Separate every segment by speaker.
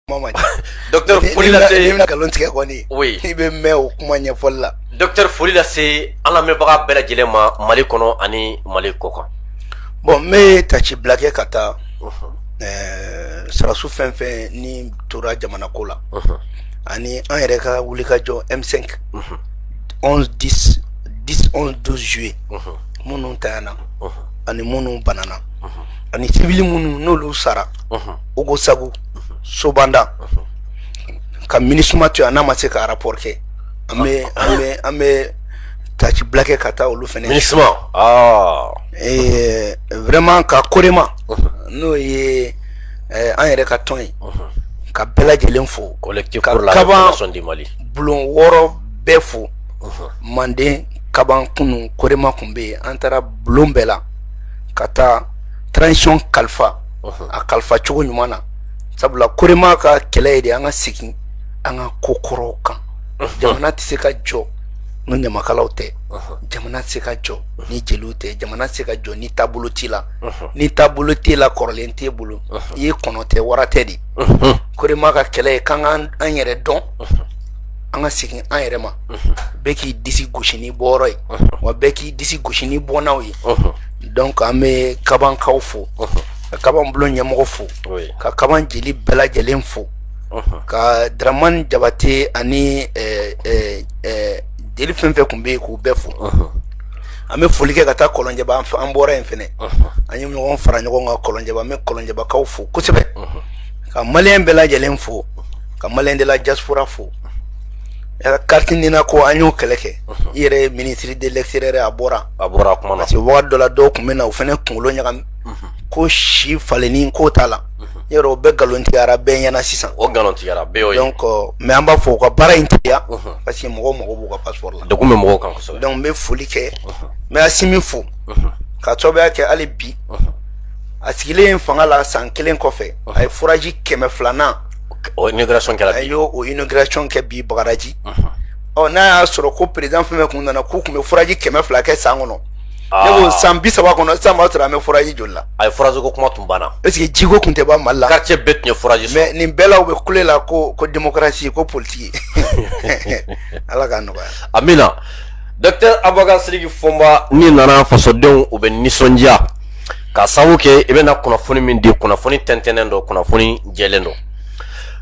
Speaker 1: Docteur Folila
Speaker 2: oui.
Speaker 1: Docteur Folila c'est en la mebaga bela jelema Mali kono ani Mali koko.
Speaker 2: Bon mais tachi blague kata sarasu fenfe ni tora jamana kola. Ani an yɛrɛ ka wuli ka jɔ M5 11 10 10 11 12 juillet minnu tayana ani minnu banana ani civil minnu n'olu sara Ogo Sagu Sobanda ka MINUSMA to n'a ma se ka rapport kɛ an bɛ tachi blague ka taa olu fɛnɛ
Speaker 1: MINUSMA
Speaker 2: vraiment ka korema n'o ye an yɛrɛ ka tɔn ye ka bɛɛ lajɛlen fo
Speaker 1: collectif pour la réformation du Mali
Speaker 2: bulon wɔɔrɔ bɛɛ fo Manden kaban kunu korema kun bɛ yen an taara bulon bɛɛ la ka taa transition kalifa a kalifa cogo ɲuman na sabula korema ka kɛlɛ ye de an ka segin an ka ko kɔrɔw kan jamana tɛ se ka jɔ ni ɲamakalaw tɛ jamana tɛ se ka jɔ ni jeliw tɛ jamana tɛ se ka jɔ ni taabolo t'i la ni taabolo t'e la kɔrɔlen t'e bolo i ye kɔnɔ tɛ wara tɛ de korema ka kɛlɛ ye k'an an yɛrɛ dɔn an ka segin an yɛrɛ ma bɛɛ k'i disi gosi ni bɔyɔrɔ ye wa bɛɛ k'i disi gosi ni bɔnnaw ye donc an bɛ kabankaw fo ka kaban bulon ɲɛmɔgɔ fo ka kaban jeli bɛɛ lajɛlen fo ka Dramane Jabate ani jeli fɛn fɛn kun bɛ yen k'u bɛɛ fo an bɛ foli kɛ ka taa Kɔlɔnjɛba an bɔra yen fɛnɛ an ye ɲɔgɔn fara ɲɔgɔn kan Kɔlɔnjɛba an bɛ Kɔlɔnjɛbakaw fo kosɛbɛ ka maliyɛn bɛɛ lajɛlen fo ka maliyɛn de la diaspora fo carte nina ko an y'o kɛlɛ kɛ i yɛrɛ ye ministre de l'extérieur a bɔra
Speaker 1: kuma na
Speaker 2: parce que wagati dɔ la dɔw kun bɛ na o fɛnɛ kunkolo ɲagami ko si falenni ko t'a la yɔrɔ o bɛɛ ngalontigiyara bɛɛ ɲɛna sisan
Speaker 1: o ngalontigiyara bɛɛ y'o ye
Speaker 2: donc mais an b'a fɔ u ka baara in teliya parce que mɔgɔw mago b'u ka passeport la
Speaker 1: degun bɛ mɔgɔw kan kosɛbɛ
Speaker 2: donc n bɛ foli kɛ n bɛ Asimi fo ka sababuya kɛ hali bi a sigilen fanga la san kelen kɔfɛ a ye foraji 200
Speaker 1: o inauguration kɛra bi
Speaker 2: a y'o inauguration kɛ bi Bagadaji n'a y'a sɔrɔ ko président fɛn fɛn kun nana k'u kun bɛ foraji 200 kɛ san kɔnɔ ne ko san 30 kɔnɔ sisan b'a sɔrɔ an bɛ foraji joli la
Speaker 1: a ye foraji ko kuma tun banna
Speaker 2: est ce que jiko kun tɛ ban Mali la
Speaker 1: quartier bɛɛ tun ye foraji sɔrɔ
Speaker 2: mais nin bɛɛ la u bɛ kule la ko démocratie ko politique ala k'a nɔgɔya
Speaker 1: amina docteur Abuakar Sidiki Fɔnba ni nana fasodenw u bɛ nisɔndiya ka sababu kɛ i bɛna kunnafoni min di kunnafoni tɛntɛnnen don kunnafoni jɛlen don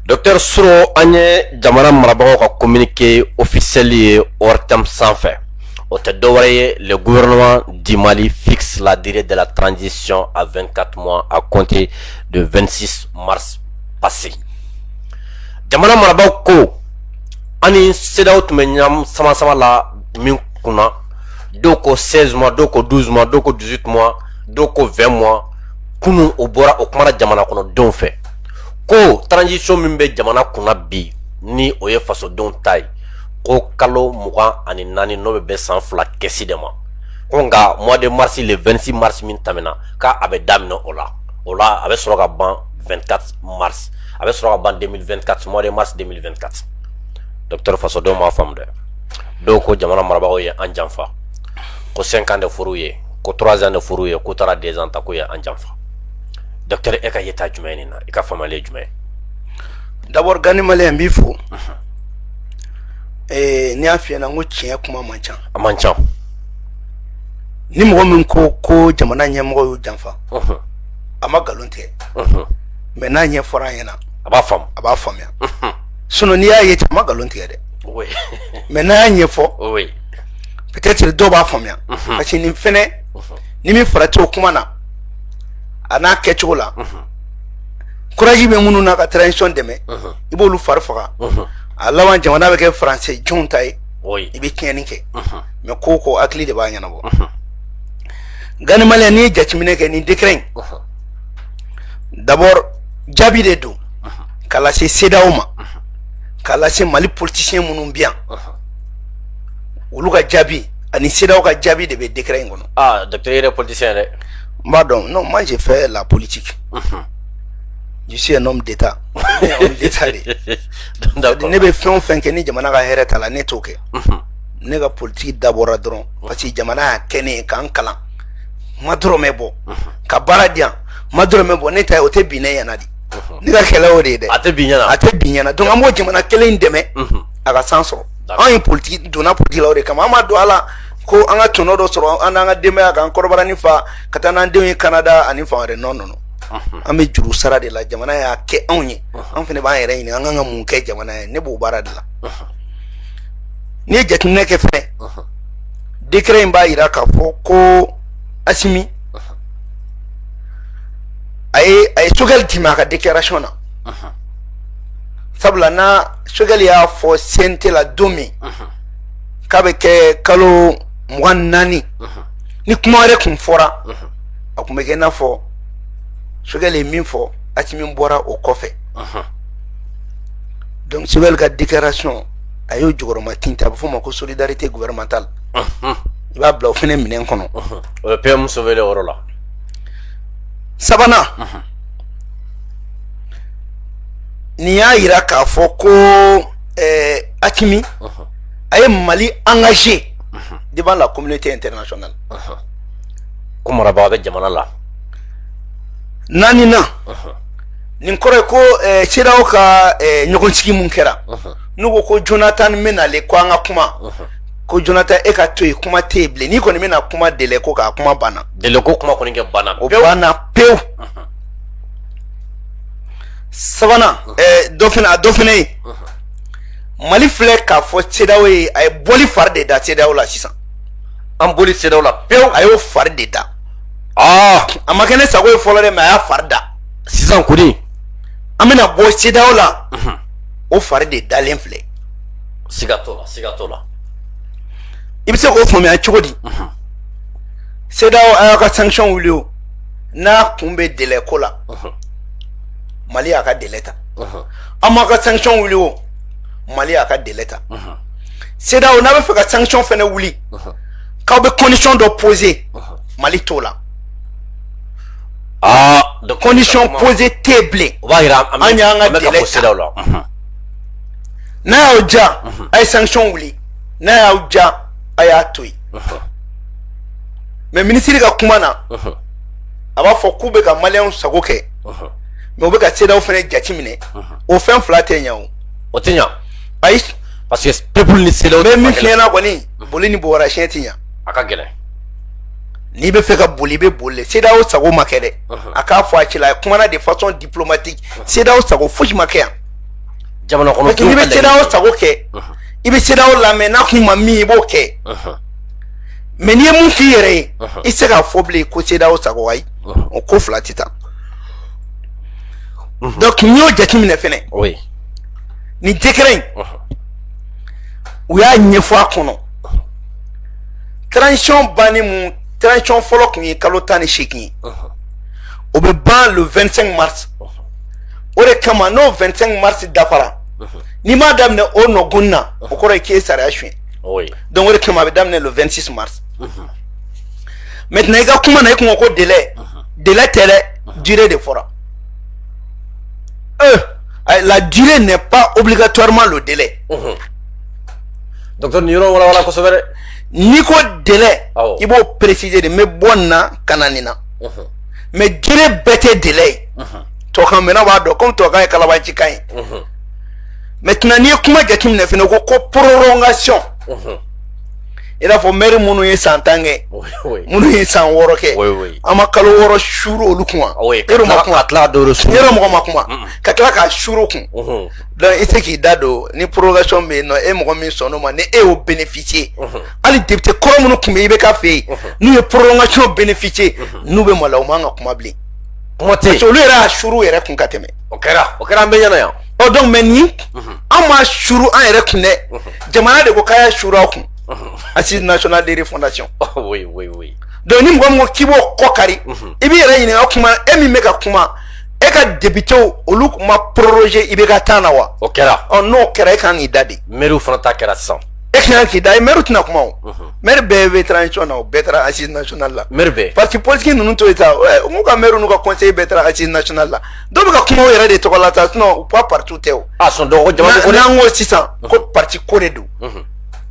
Speaker 1: docteur Soro an ye jamana marabagaw ka communiqué officiel ye ORTM sanfɛ o tɛ dɔwɛrɛ ye le gouvernement du Mali fixe la durée de la transition à 24 mois à compter de 26 mars passé jamana marabagaw ko ani CEDEAO tun bɛ ɲam sama la min kunna dɔw ko 16 mois dɔw ko 12 mois dɔw ko 18 mois dɔw ko 20 mois kunu o bɔra o kumana jamana kɔnɔdenw fɛ ko transition min bɛ jamana kunna bi ni o ye fasodenw ta ye ko kalo 24 n'o bɛ bɛn san 2 kɛsi de ma ko nka mois de mars le 26 mars min tɛmɛna k'a bɛ daminɛ o la a bɛ sɔrɔ ka ban 24 mars a bɛ sɔrɔ ka ban 2024 mois de mars 2024 docteur fasodenw m'a faamu dɛ dɔw ko jamana marabagaw ye an janfa ko 5 ans de furu ye ko 3 ans de furu ye ko taara 2 ans ta ko ye an janfa docteur e ka yeta jumɛn nin na i ka faamuyali ye jumɛn
Speaker 2: d'abord gani maliyɛn b'i fo ni y'a f'i ɲɛna n ko tiɲɛ kuma man ca
Speaker 1: a man ca
Speaker 2: ni mɔgɔ min ko jamana ɲɛmɔgɔ y'u janfa a ma nkalon tigɛ mais n'a ɲɛ fɔra an ɲɛna
Speaker 1: a b'a faamu
Speaker 2: a b'a faamuya sinon n'i y'a ye a ma nkalon tigɛ dɛ mais n'a y'a ɲɛfɔ peut-être dɔw b'a faamuya parce que nin fɛnɛ ni min farati o kuma na a n'a kɛcogo la courage bɛ minnu na ka transition dɛmɛ i b'olu fari faga a laban jamana bɛ kɛ français jɔnw ta ye i bɛ tiɲɛni kɛ mais ko hakili de b'a ɲɛnabɔ gani maliyɛn n'i ye jateminɛ kɛ nin décret in d'abord jaabi de don k'a lase CEDEAO ma k'a lase Mali politicien minnu bɛ yan olu ka jaabi ani CEDEAO ka jaabi de bɛ décret in kɔnɔ
Speaker 1: docteur yɛrɛ politicien dɛ
Speaker 2: n b'a dɔn non moi j'ai fait la politique je suis un homme d'état homme d'état de ne bɛ fɛn o fɛn kɛ ni jamana ka hɛrɛ t'a la ne t'o kɛ ne ka politique dabɔra dɔrɔn parce que jamana y'a kɛ ne ye k'an kalan ma dɔrɔmɛ bɔ ka baara di yan ma dɔrɔmɛ bɔ ne ta ye o tɛ bin ne ɲɛna de ni ka kɛlɛ o de ye dɛ
Speaker 1: a tɛ bin ɲɛna
Speaker 2: a tɛ bin ɲɛna donc an b'o jamana kelen in dɛmɛ a ka san sɔrɔ an ye politique donna politique la o de kama an ma don a la ko an ka tɔnɔ dɔ sɔrɔ an n'an ka denbaya kan kɔrɔbara ni fa ka taa n'an denw ye Canada ani fan wɛrɛ non an bɛ juru sara de la jamana y'a kɛ anw ye an fana b'an yɛrɛ ɲini an kan ka mun kɛ jamana ye ne b'o baara de la n'i ye jateminɛ kɛ fɛnɛ décret in b'a yira k'a fɔ ko Assimi a ye Choguel d'i ma a ka déclaration na sabula na Choguel y'a fɔ CNT la don min k'a bɛ kɛ kalo 24 ni kuma wɛrɛ kun fɔra a kun bɛ kɛ i n'a fɔ Choguel ye min fɔ Assimi bɔra o kɔfɛ donc Choguel ka déclaration a y'o jukɔrɔma tinta a bɛ fɔ o ma ko solidarité gouvernementale i b'a bila o fɛnɛ minɛn kɔnɔ
Speaker 1: o ye PM Sowore yɔrɔ la
Speaker 2: sabanan nin y'a yira k'a fɔ ko Assimi a ye Mali engagé devant la communauté internationale
Speaker 1: ko marabaa bɛ jamana la
Speaker 2: naaninan nin kɔrɔ ye ko CEDEAO ka ɲɔgɔnsigi mun kɛra n'u ko ko Jonathan bɛnale ko an ka kuma ko Jonathan e ka to yen kuma tɛ yen bilen n'i kɔni bɛna kuma délai ko k'a kuma banna
Speaker 1: délai ko kuma kɔni kɛ banna
Speaker 2: o banna pewu sabanan dɔ fɛnɛ ye Mali filɛ k'a fɔ CEDEAO ye a ye bɔli fari de da CEDEAO la sisan
Speaker 1: an boli CEDEAO la pewu
Speaker 2: a y'o fari de da a ma kɛ ne sago ye fɔlɔ dɛ mais a y'a fari da
Speaker 1: sisan kɔni
Speaker 2: an bɛna bɔ CEDEAO la o fari de dalen filɛ
Speaker 1: siga t'o la
Speaker 2: i bɛ se k'o faamuya cogo di CEDEAO a y'a ka sanction wuli o n'a kun bɛ délai ko la Mali y'a ka délai ta an m'a ka sanction wuli o Mali y'a ka délai ta CEDEAO n'a bɛ fɛ ka sanction fɛnɛ wuli k'aw bɛ condition dɔ poser Mali t'o la
Speaker 1: de
Speaker 2: condition posée tɛ bilen
Speaker 1: o b'a yira
Speaker 2: an y'an ka délai ta n'a y'aw ja a ye sanction wuli n'a y'aw ja a y'a to yen mais minisiri ka kuma na a b'a fɔ k'u bɛ ka maliyɛnw sago kɛ mais u bɛ ka CEDEAO fɛnɛ jateminɛ o fɛn fila tɛ ɲɛ
Speaker 1: o tɛ ɲɛ
Speaker 2: ayi
Speaker 1: parce que peuple ni CEDEAO
Speaker 2: mais min fiɲɛ na kɔni boli ni bɔgɔra siɲɛ tɛ ɲɛ
Speaker 1: a ka gɛlɛn
Speaker 2: n'i bɛ fɛ ka boli i bɛ boli CEDEAO sago ma kɛ dɛ a k'a fɔ a ci la a kumana de façon diplomatique CEDEAO sago fosi ma kɛ yan
Speaker 1: jamana kɔnɔ
Speaker 2: n'i bɛ CEDEAO sago kɛ i bɛ CEDEAO lamɛn n'a kun ma min i b'o kɛ mais n'i ye mun k'i yɛrɛ ye i tɛ se k'a fɔ bilen ko CEDEAO sago ayi o ko fila tɛ taa donc n'i y'o jateminɛ fɛnɛ ni décret in u y'a ɲɛfɔ a kɔnɔ transition banni mun transition fɔlɔ kun ye kalo 18 ye o bɛ ban le 25 mars o de kama n'o 25 mars dafara n'i m'a daminɛ o nɔgun na o kɔrɔ ye k'i ye sariya suɲɛ donc o de kama a bɛ daminɛ le 26 mars maintenant i ka kuma na i kun ko délai tɛ dɛ durée de fɔra la durée n'est pas obligatoirement le délai
Speaker 1: docteur nin yɔrɔ walawala kosɛbɛ dɛ
Speaker 2: n'i ko délai i b'o préciser de n bɛ bɔ nin na ka na nin na mais durée bɛɛ tɛ délai ye tɔkan mɛna b'a dɔn comme tɔkan ye kalabanci kan ye maintenant n'i ye kuma jateminɛ fɛnɛ ko prolongation i n'a fɔ maire minnu ye san 10 kɛ minnu ye san 6 kɛ an ma kalo 6 suuru olu kun wa yɔrɔ ma kuma yɔrɔ mɔgɔ ma kuma ka tila k'a suuru kun donc i tɛ k'i da don ni prolongation bɛ yen nɔ e mɔgɔ min sɔnn'o ma ni e y'o bénéficier hali député kɔrɔ minnu tun bɛ yen i bɛ k'a fɛ yen n'u ye prolongation bénéficier n'u bɛ maloya u man ka kuma bilen parce que olu yɛrɛ y'a suuru yɛrɛ kun ka tɛmɛ
Speaker 1: o kɛra an bɛ ɲɛna yan
Speaker 2: donc mais ni an ma suuru an yɛrɛ kun dɛ jamana de ko k'a y'a suuru aw kun Assise nationale de refondation donc ni mɔgɔ min ko k'i b'o kɔ kari i b'i yɛrɛ ɲininka o kuma e min bɛ ka kuma e ka député olu ma proroger i bɛ ka temps na wa
Speaker 1: o kɛra
Speaker 2: n'o kɛra e kan k'i da de
Speaker 1: maire fana ta kɛra sisan
Speaker 2: e kan k'i da maire tɛna kuma o maire bɛɛ bɛ transition na o bɛɛ taara assise nationale la
Speaker 1: maire bɛɛ
Speaker 2: parti politique ninnu to yen sa n'u ka maire n'u ka conseiller bɛɛ taara assise nationale la dɔw bɛ ka kuma o yɛrɛ de tɔgɔ la sa sinon u pas partout tɛ o
Speaker 1: sɔn dɔgɔ jamana ko
Speaker 2: n'an ko sisan ko parti ko de don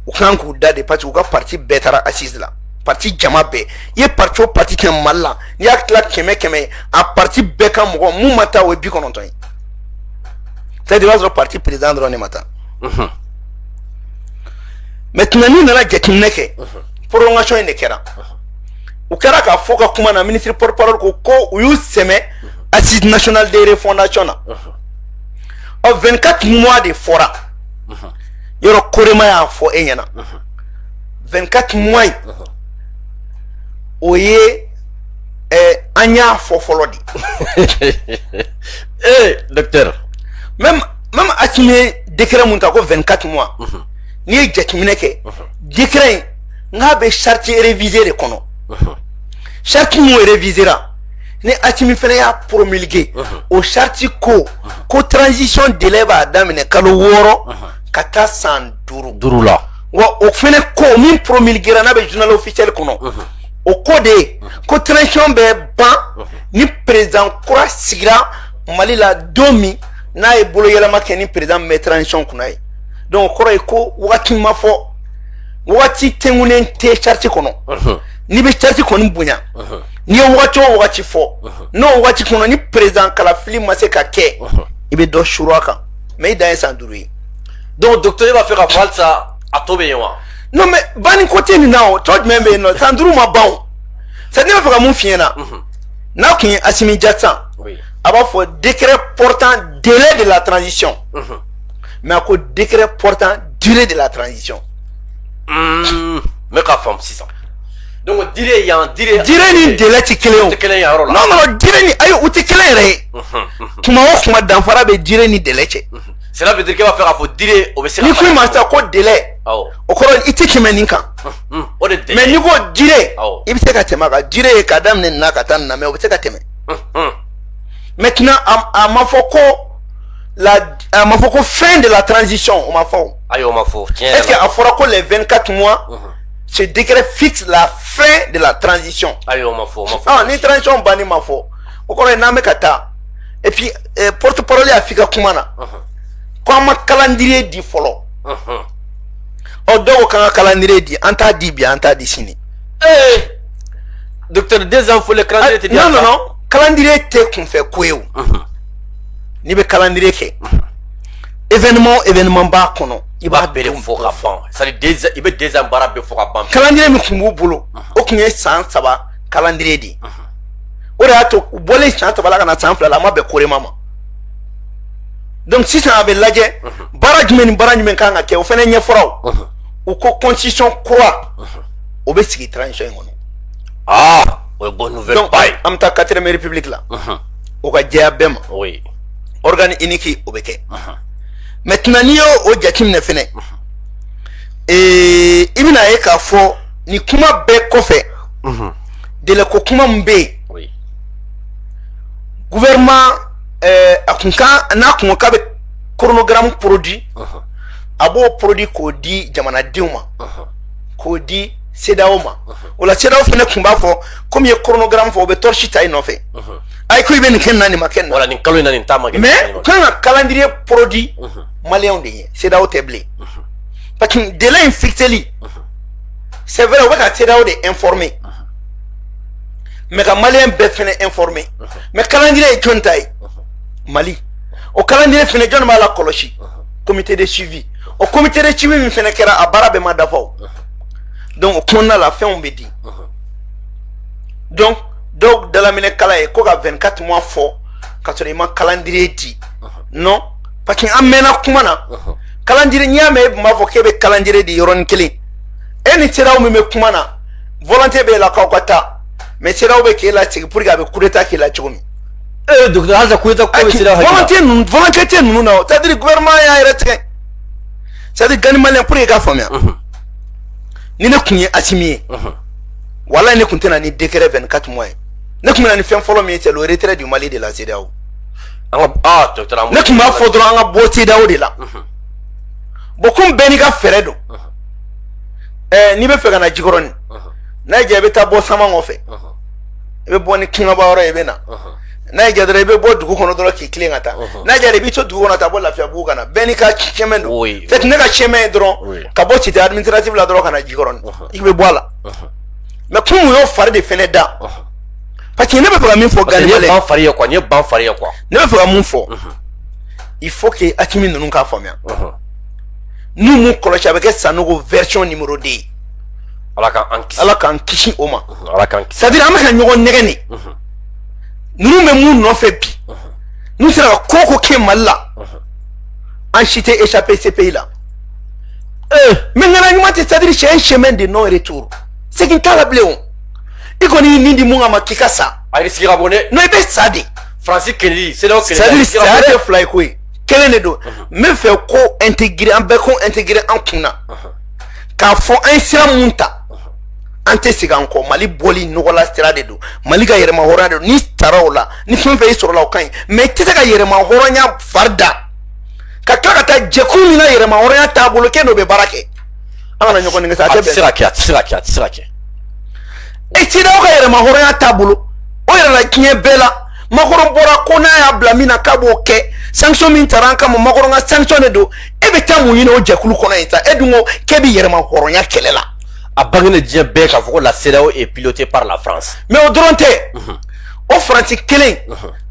Speaker 2: u kan k'u da de parce que u ka parti bɛɛ taara assise la parti jama bɛɛ i ye parti o parti kɛ Mali la n'i y'a tila kɛmɛ a parti bɛɛ ka mɔgɔ mun ma taa o ye 90 ye c'est-à-dire i b'a sɔrɔ parti président dɔrɔn de ma taa maintenant n'i nana jateminɛ kɛ prolongation in de kɛra u kɛra k'a fɔ ka kuma na ministre porte-parole ko u y'u sɛmɛ assise nationale de refondation na 24 mois de fɔra yɔrɔ korema y'a fɔ e ɲɛna 24 mois o ye an y'a fɔ fɔlɔ de
Speaker 1: docteur
Speaker 2: même Assimi décret mun ta ko 24 mois n'i ye jateminɛ kɛ décret in n'a bɛ charte révisé de kɔnɔ charte mun révisera ni Assimi fana y'a promulgué o charte ko transition délai b'a daminɛ kalo 6 ka taa san 5
Speaker 1: la
Speaker 2: wa o fana ko min promulguera n'a bɛ journal officiel kɔnɔ o ko de ye ko transition bɛ ban ni président kura sigira Mali la don min n'a ye bolo yɛlɛma kɛ ni président bɛ transition kunna ye donc o kɔrɔ ye ko wagati ma fɔ wagati tɛngunen tɛ charte kɔnɔ n'i bɛ charte kɔni bonya n'i ye wagati o wagati fɔ n'o wagati kɔnɔ ni président kalafili ma se ka kɛ i bɛ dɔ suru a kan mais i dan ye san 5 ye
Speaker 1: donc docteur b'a fɛ ka fɔ halisa a tɔ bɛ yen wa
Speaker 2: non mais banni côté nin na o tɔ jumɛn bɛ yen nɔ san 5 ma ban o c'est à dire ne b'a fɛ ka mun f'i ɲɛna n'a kun ye Assimi Diatta a b'a fɔ décret portant délai de la transition mais a ko décret portant durée de la transition
Speaker 1: mais k'a faamu sisan donc durée
Speaker 2: ni délai tɛ kelen o non durée ni ayi u tɛ kelen yɛrɛ ye kuma o kuma danfara bɛ durée ni délai cɛ
Speaker 1: cela veut dire que b'a fɛ k'a fɔ durée o bɛ se ka
Speaker 2: ni ko i ma sisan ko délai o kɔrɔ i tɛ tɛmɛ nin kan
Speaker 1: o de délai
Speaker 2: mais n'i ko durée i bɛ se ka tɛmɛ a kan durée ye k'a daminɛ nin na ka taa nin na mais o bɛ se ka tɛmɛ maintenant a ma fɔ ko fin de la transition o ma fɔ
Speaker 1: ayi o ma fɔ
Speaker 2: est-ce que a fɔra ko les 24 mois ce décret fixe la fin de la transition
Speaker 1: ayi o ma fɔ
Speaker 2: ni transition banni ma fɔ o kɔrɔ ye n'an bɛ ka taa et puis porte-parole y'a f'i ka kuma na ko an ma calendrier di fɔlɔ dɔw ko k'an ka calendrier di an t'a di bi an t'a di sini
Speaker 1: docteur deux ans fɔle calendrier tɛ di
Speaker 2: non calendrier tɛ kunfɛ ko ye o n'i bɛ calendrier kɛ événement b'a kɔnɔ i b'a bɛɛ
Speaker 1: fɔ ka ban c'est-à-dire i bɛ 2 ans baara bɛɛ fɔ ka ban
Speaker 2: calendrier min tun b'u bolo o tun ye san 3 calendrier de o de y'a to u bɔlen san 3 la ka na san 2 la a ma bɛn korema ma donc sisan a bɛ lajɛ baara jumɛn ni baara jumɛn kan ka kɛ o fana ɲɛfɔra u ko constitution kura o bɛ sigi transition in kɔnɔ
Speaker 1: o ye bonne nouvelle ba ye
Speaker 2: an bɛ taa 4ème république la o ka jɛya bɛɛ ma organe unique o bɛ kɛ maintenant n'i y'o jateminɛ fɛnɛ i bɛna ye k'a fɔ ni kuma bɛɛ kɔfɛ délai ko kuma min bɛ yen gouvernement a kun kan n'a kun ko k'a bɛ chronogramme produit a b'o produit k'o di jamanadenw ma k'o di CEDEAO ma o la CEDEAO fɛnɛ kun b'a fɔ komi i ye chronogramme fɔ o bɛ torche ta i nɔfɛ ayi ko i bɛ nin kɛ nin na nin ma kɛ nin na
Speaker 1: wala nin kalo in na nin ta ma kɛ
Speaker 2: mais kan ka calendrier produit maliyɛnw de ye CEDEAO tɛ bilen parce que délai in fixeli c'est vrai o bɛ ka CEDEAO de informer mais ka maliyɛn bɛɛ fɛnɛ informer mais calendrier ye jɔn ta ye Mali o calendrier fɛnɛ jɔn b'a la kɔlɔsi comité de suivi o comité de suivi min fɛnɛ kɛra a baara bɛɛ ma dafa o donc o kɔnɔna la fɛnw bɛ di donc dɔw dalaminɛ kala ye ko ka 24 mois fɔ ka sɔrɔ i ma calendrier di non parce que an mɛnna kuma na calendrier n'i y'a mɛn e tun b'a fɔ k'e bɛ calendrier di yɔrɔnin kelen e ni CEDEAO min bɛ kuma na volonté b'e la k'aw ka taa mais CEDEAO bɛ k'e lasigi pour que a bɛ coup d'état k'e la cogo min
Speaker 1: docteur halisa coup d'état ko bɛ CEDEAO hakili la
Speaker 2: volonté tɛ ninnu na o c'est à dire gouvernement y'a yɛrɛ tigɛ c'est à dire gani maliyɛn pour que i k'a faamuya ni ne kun ye Assimi ye walayi ne kun tɛ na ni décret 24 mois ye ne kun bɛ na ni fɛn fɔlɔ min ye c'est le retrait du Mali de la CEDEAO
Speaker 1: docteur
Speaker 2: ne kun b'a fɔ dɔrɔn an ka bɔ CEDEAO de la bon komi bɛɛ n'i ka fɛɛrɛ don n'i bɛ fɛ ka na Jikɔrɔni n'a y'i diya i bɛ taa bɔ Samankɔ fɛ i bɛ bɔ ni Kingaba yɔrɔ ye i bɛ na n'a y'i diya dɔrɔn i bɛ bɔ dugu kɔnɔ dɔrɔn k'i tilen ka taa n'a y'i diya i bɛ to dugu kɔnɔ ka bɔ Lafiyabugu ka na bɛɛ n'i ka chemin don c'est ne ka chemin ye dɔrɔn ka bɔ cité administrative la dɔrɔn ka na Jikɔrɔni i bɛ bɔ a la mais comme yo fari de fene da parce que ne be fera min fo
Speaker 1: Gani
Speaker 2: Male
Speaker 1: ban fariya quoi, ni ban fariya quoi.
Speaker 2: ne be fera mun fo il faut que Hakimi nunu ka famia nous mon kolosi avec Sanogo version numéro 2
Speaker 1: ala kan
Speaker 2: kisi o ma
Speaker 1: ala kan
Speaker 2: c'est à dire amaka nyogo negeni nous me mun no fait bi nous sera koko ke malla en chité échappé ces pays là mais ngana nyuma c'est à dire c'est un chemin de non retour c'est qui t'a rappelé on ikoni ni di munga makika sa
Speaker 1: ay risiki rabone
Speaker 2: no ibe sadi
Speaker 1: Francis Kennedy c'est là que
Speaker 2: c'est à dire c'est à fly quoi quel est do me fait ko intégrer en be ko intégrer en kuna ka fo un sira munta ante siga encore Mali boli nogola sira de do Mali ga yerema hora de ni tarola ni fenfe isoro la kan mais tete ga yerema hora nya farda ka kata jekuni na yerema hora nya tabolo ke no be barake ana nyoko ninga sa tebe
Speaker 1: sirake
Speaker 2: e tida ga yerema hora nya tabolo o yera la kinye bela makoro bora kona ya blamina kabo ke sanction min taranka mo makoro nga sanction do e be tamu yino jekulu kona ita edungo kebi yerema hora nya kelela
Speaker 1: a bangene dien be ka foko la CEDEAO est pilotée par la France
Speaker 2: mais au dronte o France killing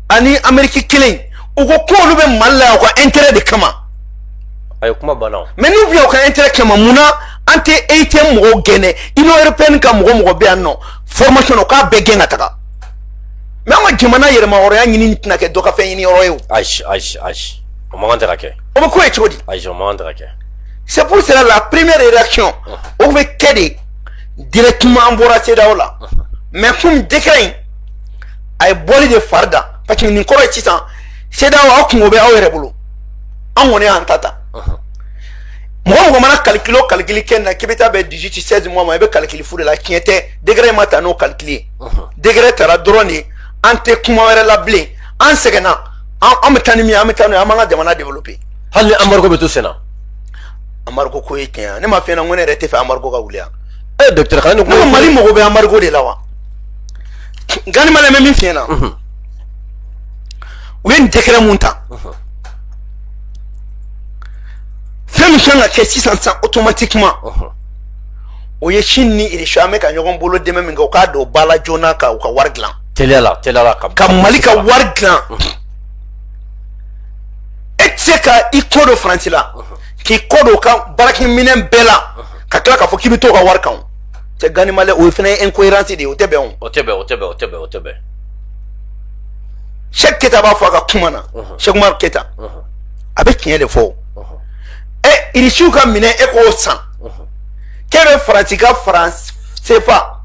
Speaker 2: ani Amérique killing o ko lu be malla ko intérêt de kama
Speaker 1: ay kuma bana
Speaker 2: mais nous bien ko intérêt kama muna ante ATM mo gene ino européenne ka mo be anno formation ko be genga taka mais on jimana yerema oro ya nyini tina ke doka fe nyini oro yo
Speaker 1: aish o magante rake
Speaker 2: o ko e chodi
Speaker 1: aish o magante rake.
Speaker 2: C'est pour cela la première réaction on veut qu'aider directement embarrassé là mais comme décret ay boli de farda parce que ni ko ci tan c'est da wa ko be awere bulu an woni an tata mo mana calculer ken na kibita be 18 16 mois ma be calculer fu de la qui était degré mata no calculer degré tara drone ante kuma were la blé en segena en metani mi ametano amanga demana développer
Speaker 1: hali amargo beto sena
Speaker 2: amargo ko yake ne ma fena ngone rete fa amargo ga wulia
Speaker 1: docteur khane ko
Speaker 2: Mali mo be amargo de lawa gani mala me min fena wen dekere munta femme changa ke 600 automatiquement o ye chinni iri shame ka nyogon bolo de même ngo ka do bala jona ka warglan
Speaker 1: telala
Speaker 2: ka Mali ka warglan etseka ikodo France la ki kodo ka baraki minen bela ka kala ka fo kibito ka warkan te gani male o fene incohérence de o tebe Cheikh Keta ba fo ka kumana Cheikh Umar Keta abe kiyen de fo iri shuka minen e ko san kebe France ka France sefa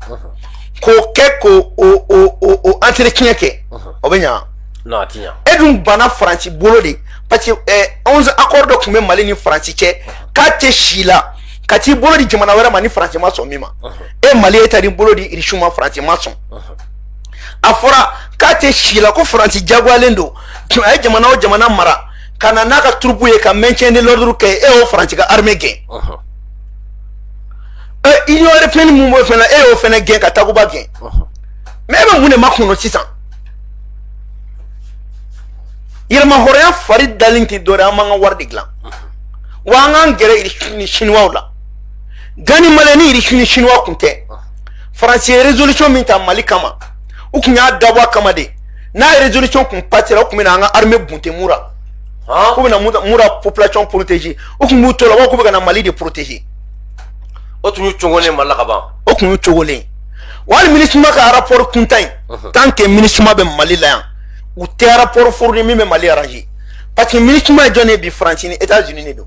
Speaker 2: ko ke ko o entretien ke o benya
Speaker 1: non atinya
Speaker 2: edun bana France bolo de parce que 11 accords de Mali ni France ke ka te shila ka ti bolo di jamana wera mani France ma so mima e Mali eta di bolo di irishuma France ma so afora ka te shila ko France jagwalendo ay jamana o jamana mara kana naka troupe ye ka maintien l'ordre ke e o France ka armée gen il y aurait plein de mouvements fena e o fena gen ka takuba gen mais ba mune makuno sisan yirma horeya farid dalinti dore amanga wardi glan wanga gere iri chinois la gani maleni iri chinois kunte France résolution minta Mali kama ukunya dabwa kama de na résolution kun patira ukumina anga armée bunte mura ko bina mura population protéger ukumu to la ko bina Mali de protéger
Speaker 1: otunyu chongone malaka ba
Speaker 2: okumu chogole wal ministre maka rapport kuntain tant que ministre ma be Mali la ou te rapport fourni mi me Mali arrangé parce que ministre ma donné bi France ni États-Unis ne do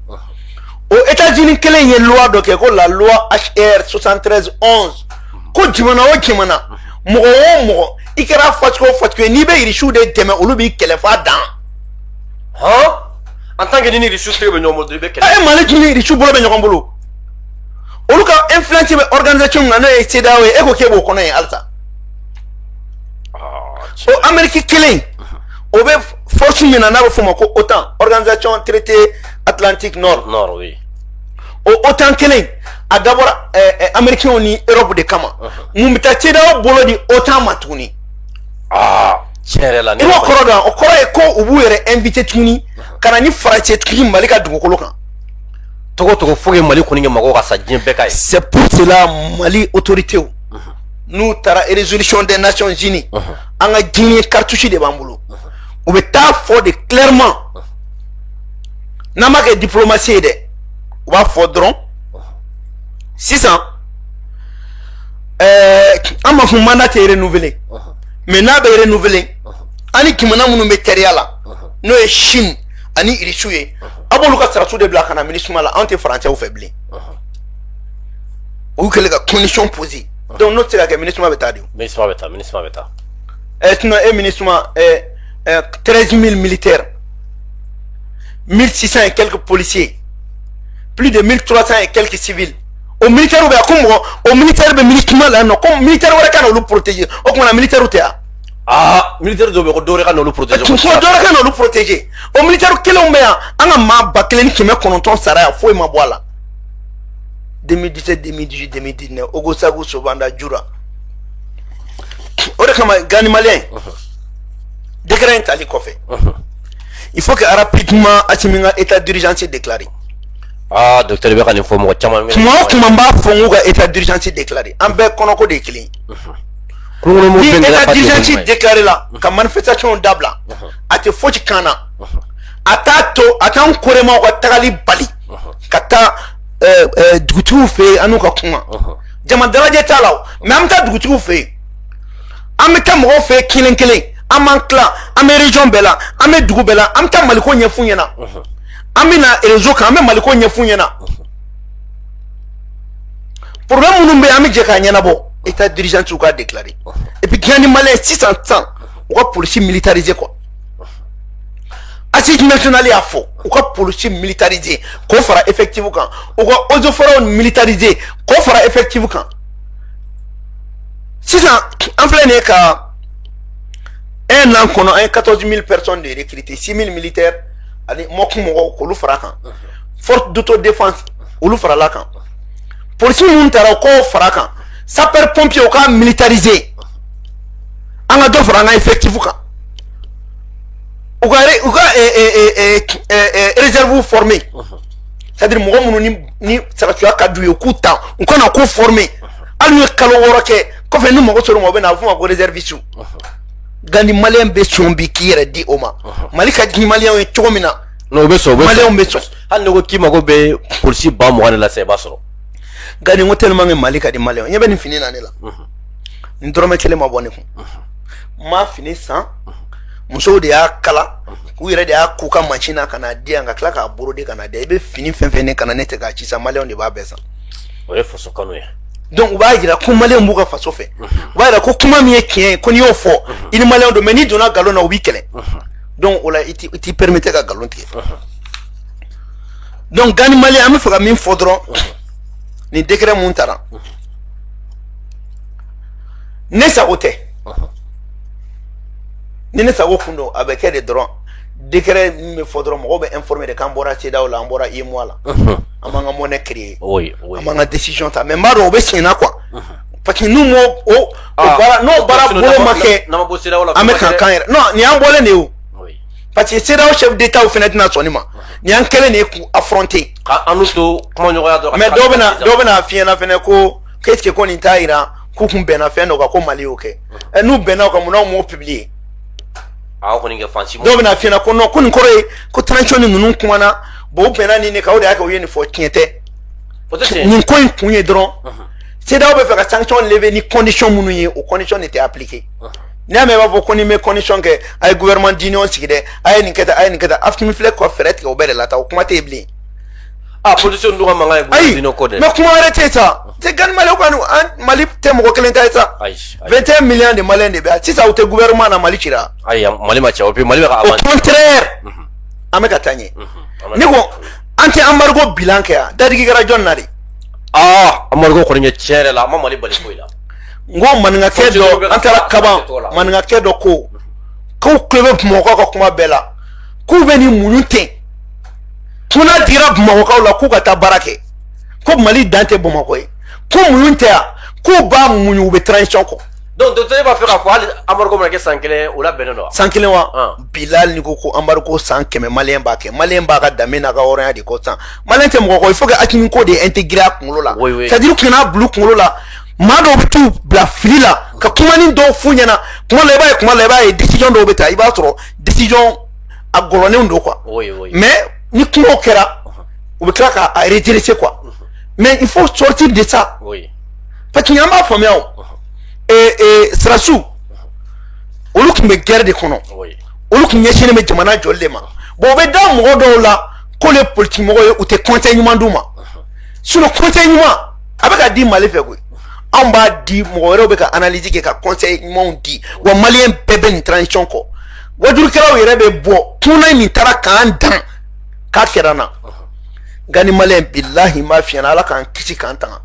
Speaker 2: aux États-Unis quelle est une loi donc ko la loi HR 73/11 ko jimana o jimana mo ikara fatko ni be iri shude teme olubi kelefa dan
Speaker 1: en tant que ni iri shude be nyomo de be kele
Speaker 2: ay Mali ni iri shu bolo be nyombolo oluka influence be organisation ngana e CEDEAO e ko kebo kono e alta o Amérique killing o be force mina na fuma ko OTAN organisation traité Atlantique Nord
Speaker 1: oui
Speaker 2: o OTAN killing a d'abord américain ni Europe de kama mumita CEDEAO bolo di OTAN matuni
Speaker 1: chere la
Speaker 2: ni ko koroda o koro e ko ubu yere invité tuni kana ni France tuni Mali ka dugukolo kan
Speaker 1: togo foge Mali ko ni mako ka sa jembe kay
Speaker 2: c'est pour cela Mali autorité nous tara résolution des Nations Unies en a gagné cartouche de bambou ou beta faut de clairement n'a pas que diplomatie de ou va faudron 600 on m'a fait mandat de renouveler mais n'a pas renouveler ani kimana munu matériel là no e Chine ani irishuye abolu ka sara de black na ministre mala anti français ou faible ou que les conditions posées donc notre c'est la ministre beta dio
Speaker 1: ministre beta
Speaker 2: non et ministre 13 000 militaires 1600 et quelques policiers plus de 1300 et quelques civils au militaire au militaire be ministre là non comme militaire wala kana lu protéger au comme la militaire utea
Speaker 1: ah militaire do be do reka no lu protéger
Speaker 2: ko do reka no lu protéger au militaire kele umbeya anga ma bakelen ki me kononton sara foi ma boala 2017 2018 2019 ogosagu sobanda jura ore kama gani malien décret intali kofe il faut que rapidement achiminga état d'urgence déclaré
Speaker 1: ah docteur be kan info mo chama
Speaker 2: kuma mba fongu ga état d'urgence déclaré ambe konoko de clean ni état d'urgence déclaré là comme manifestation dabla ate fochi kana atato atan korema ko tagali bali kata dugutu fe anuka kuma jama daraje talaw même ta dugutu fe ameta mo fe kilen aman clan ame région bela ame dugu bela amta maliko nyefunyena amina réseau kan ame maliko nyefunyena problème nous be ame je ka nyana bo état dirigeant tu ka déclarer et puis gani malais 600 ou ka police militarisé quoi assise nationale a faux ou ka police militarisé ko fera effectif kan ou ka ozo fera militarisé ko fera effectif kan 600 en plein ka un an qu'on a 14 000 personnes de recruter 6 000 militaires allez mokumo ko lu fara kan force d'autodéfense ou lu fara la kan police muntara ko fara kan sapeur pompier ka militarisé anga do fara nga effectif kan uga réserve formé c'est-à-dire mo munu ni sara tu ka du yokuta on kona ko formé alu kalo woroke ko fe nu mo ko soro mo be na fu ma ko réservisu gandi malien be sombi ki yere di oma malika di malien e chomina
Speaker 1: no be so
Speaker 2: malien be so
Speaker 1: han no ki mago be police ba mo la se ba so
Speaker 2: gandi ngotel mangi malika di malien nyebe ni fini na ne la ndrome kele ma bone ko ma fini sans muso de ya kala ku yere de ya kuka machina kana dia nga klaka buru de kana de be fini fenfene kana nete ka chisa malien de ba besa
Speaker 1: ore fo so kanu ya
Speaker 2: donc uba gira ko malien mbuka faso fe uba gira ko kuma mi ekien ko ni ofo ini malien do meni dona galon na ubikele donc ola iti permettre ka galon tie donc gani malien am faka min fodron ni décret muntara nessa ote ni nessa okundo avec des droits décret me fodron mo be informer de kambora ceda ola ambora imwala amanga monnaie créée
Speaker 1: oui
Speaker 2: amanga décision ta mais maro obesina quoi parce que nous mo bara no bara bolo make
Speaker 1: na mo ceda ola
Speaker 2: ameka kan non ni ambole ne o
Speaker 1: oui
Speaker 2: parce que c'est là chef d'état au fenêtre nationalement ni an kele ne ku affronter
Speaker 1: anuto comment nyoya do
Speaker 2: mais dobena fiena fene ko qu'est-ce que qu'on intaira ku kumbena fene ko mali oké et nous bena ko mo publier
Speaker 1: ah ko ninge fancy mo
Speaker 2: dobena fiena ko no kun kore ko transition ni nunu kuma na bo bena ni ne ka o de aka oyeni fo tiente
Speaker 1: peut-être
Speaker 2: ni ko kunye dron c'est là où be faire sanction lever ni condition munu aux conditions étaient appliquées ni ame ba ko ni me condition que ay gouvernement d'union sigide ay ni keta after mi fle ko feret ko bere la ta kuma te bli
Speaker 1: ah position ndo manga ay dino code
Speaker 2: mais comment arrêter ça c'est gan mali ko mali te mo ko kelenta ça 21 millions de maliens de ba si ça au gouvernement na mali chira
Speaker 1: ay mali ma cha opi mali ka
Speaker 2: au contraire ameka tanye ni ko anti embargo bilan ka dadi gara jonnari
Speaker 1: ah embargo ko ni chere la mali bali ko ila
Speaker 2: ngo maninga kedo antara kaba maninga kedo ko klebe mo ko kuma bela ku beni munute tuna dira mo ko la ku ka tabarake ko mali dante bo mo ko ko munute ko ba munyu be transition ko
Speaker 1: donc docteur va faire quoi embargo mo ke sankele ou la beneno
Speaker 2: sankele wa bilal ni ko embargo sankeme malien ba ka damena ka oran di ko san malien te mo ko il faut que akini ko de intégrer kunlo la c'est à dire que na blue kunlo la maa dɔw bɛ t'u bila fili la ka kumanin dɔw f'u ɲɛna kuma la i b'a ye décision dɔw bɛ ta i b'a sɔrɔ décision a gɔlɔnenw don quoi mais ni kumaw kɛra u bɛ tila k'a redresser quoi mais il faut sortir de ça parce que an b'a faamuya o Sirasiw olu tun bɛ guerre de kɔnɔ olu tun ɲɛsinnen bɛ jamana jɔli de ma bon u bɛ da mɔgɔ dɔw la k'olu ye politique mɔgɔw ye u tɛ conseil ɲuman d'u ma sinon conseil ɲuman a bɛ ka di Mali fɛ koyi anw b'a di mɔgɔ wɛrɛw bɛ ka analyse kɛ ka conseil ɲumanw di wa maliyɛn bɛɛ bɛ nin transition kɔ wajurukɛlaw yɛrɛ bɛ bɔ tuna min taara k'an dan k'a kɛra n na nka ni maliyɛn bilahi m'a f'i ɲɛna Ala k'an kisi k'an tanga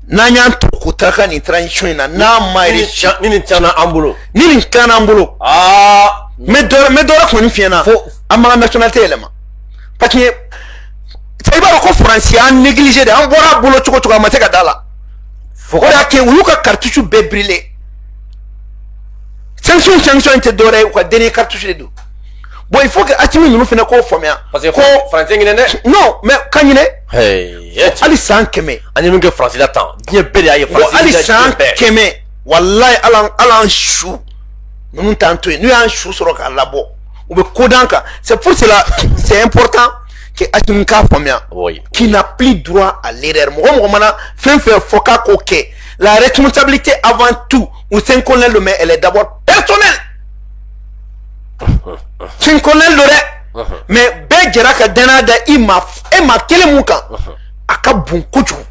Speaker 2: n'an y'an to k'u taga ka nin transition in na n'a ma réussir
Speaker 1: ni nin tiɲɛna an bolo
Speaker 2: n bɛ dɔ kɔni f'i ɲɛna an b'an ka nationalité yɛlɛma parce que i b'a dɔn ko Faransi y'an négligé de an bɔra a bolo cogo cogo a ma se ka da la o de y'a kɛ olu ka cartouche bɛɛ brûlé sanction in tɛ dɔwɛrɛ ye u ka dernier cartouche de don bon il faut que Asimi ninnu fana k'o faamuya
Speaker 1: parce que Faransi ɲinɛ dɛ
Speaker 2: non mais ka ɲinɛ hali san 100
Speaker 1: an ye min kɛ Faransi la tan diɲɛ bɛɛ de y'a ye Faransi
Speaker 2: hali san 100 wallahi ala su ninnu t'an to yen n'u y'an su sɔrɔ k'a labɔ u bɛ ko d'an kan c'est pour cela c'est important que Asimi k'a faamuya qui n'a plus droit à l'erreur mɔgɔ mana fɛn fɛn fɔ k'a k'o kɛ la responsabilité avant tout ou c'est un colonel de mais elle est d'abord personnelle c'est un colonel de dɛ mais bɛɛ jɛra ka danaya da e ma kelen mun kan a ka bon kojugu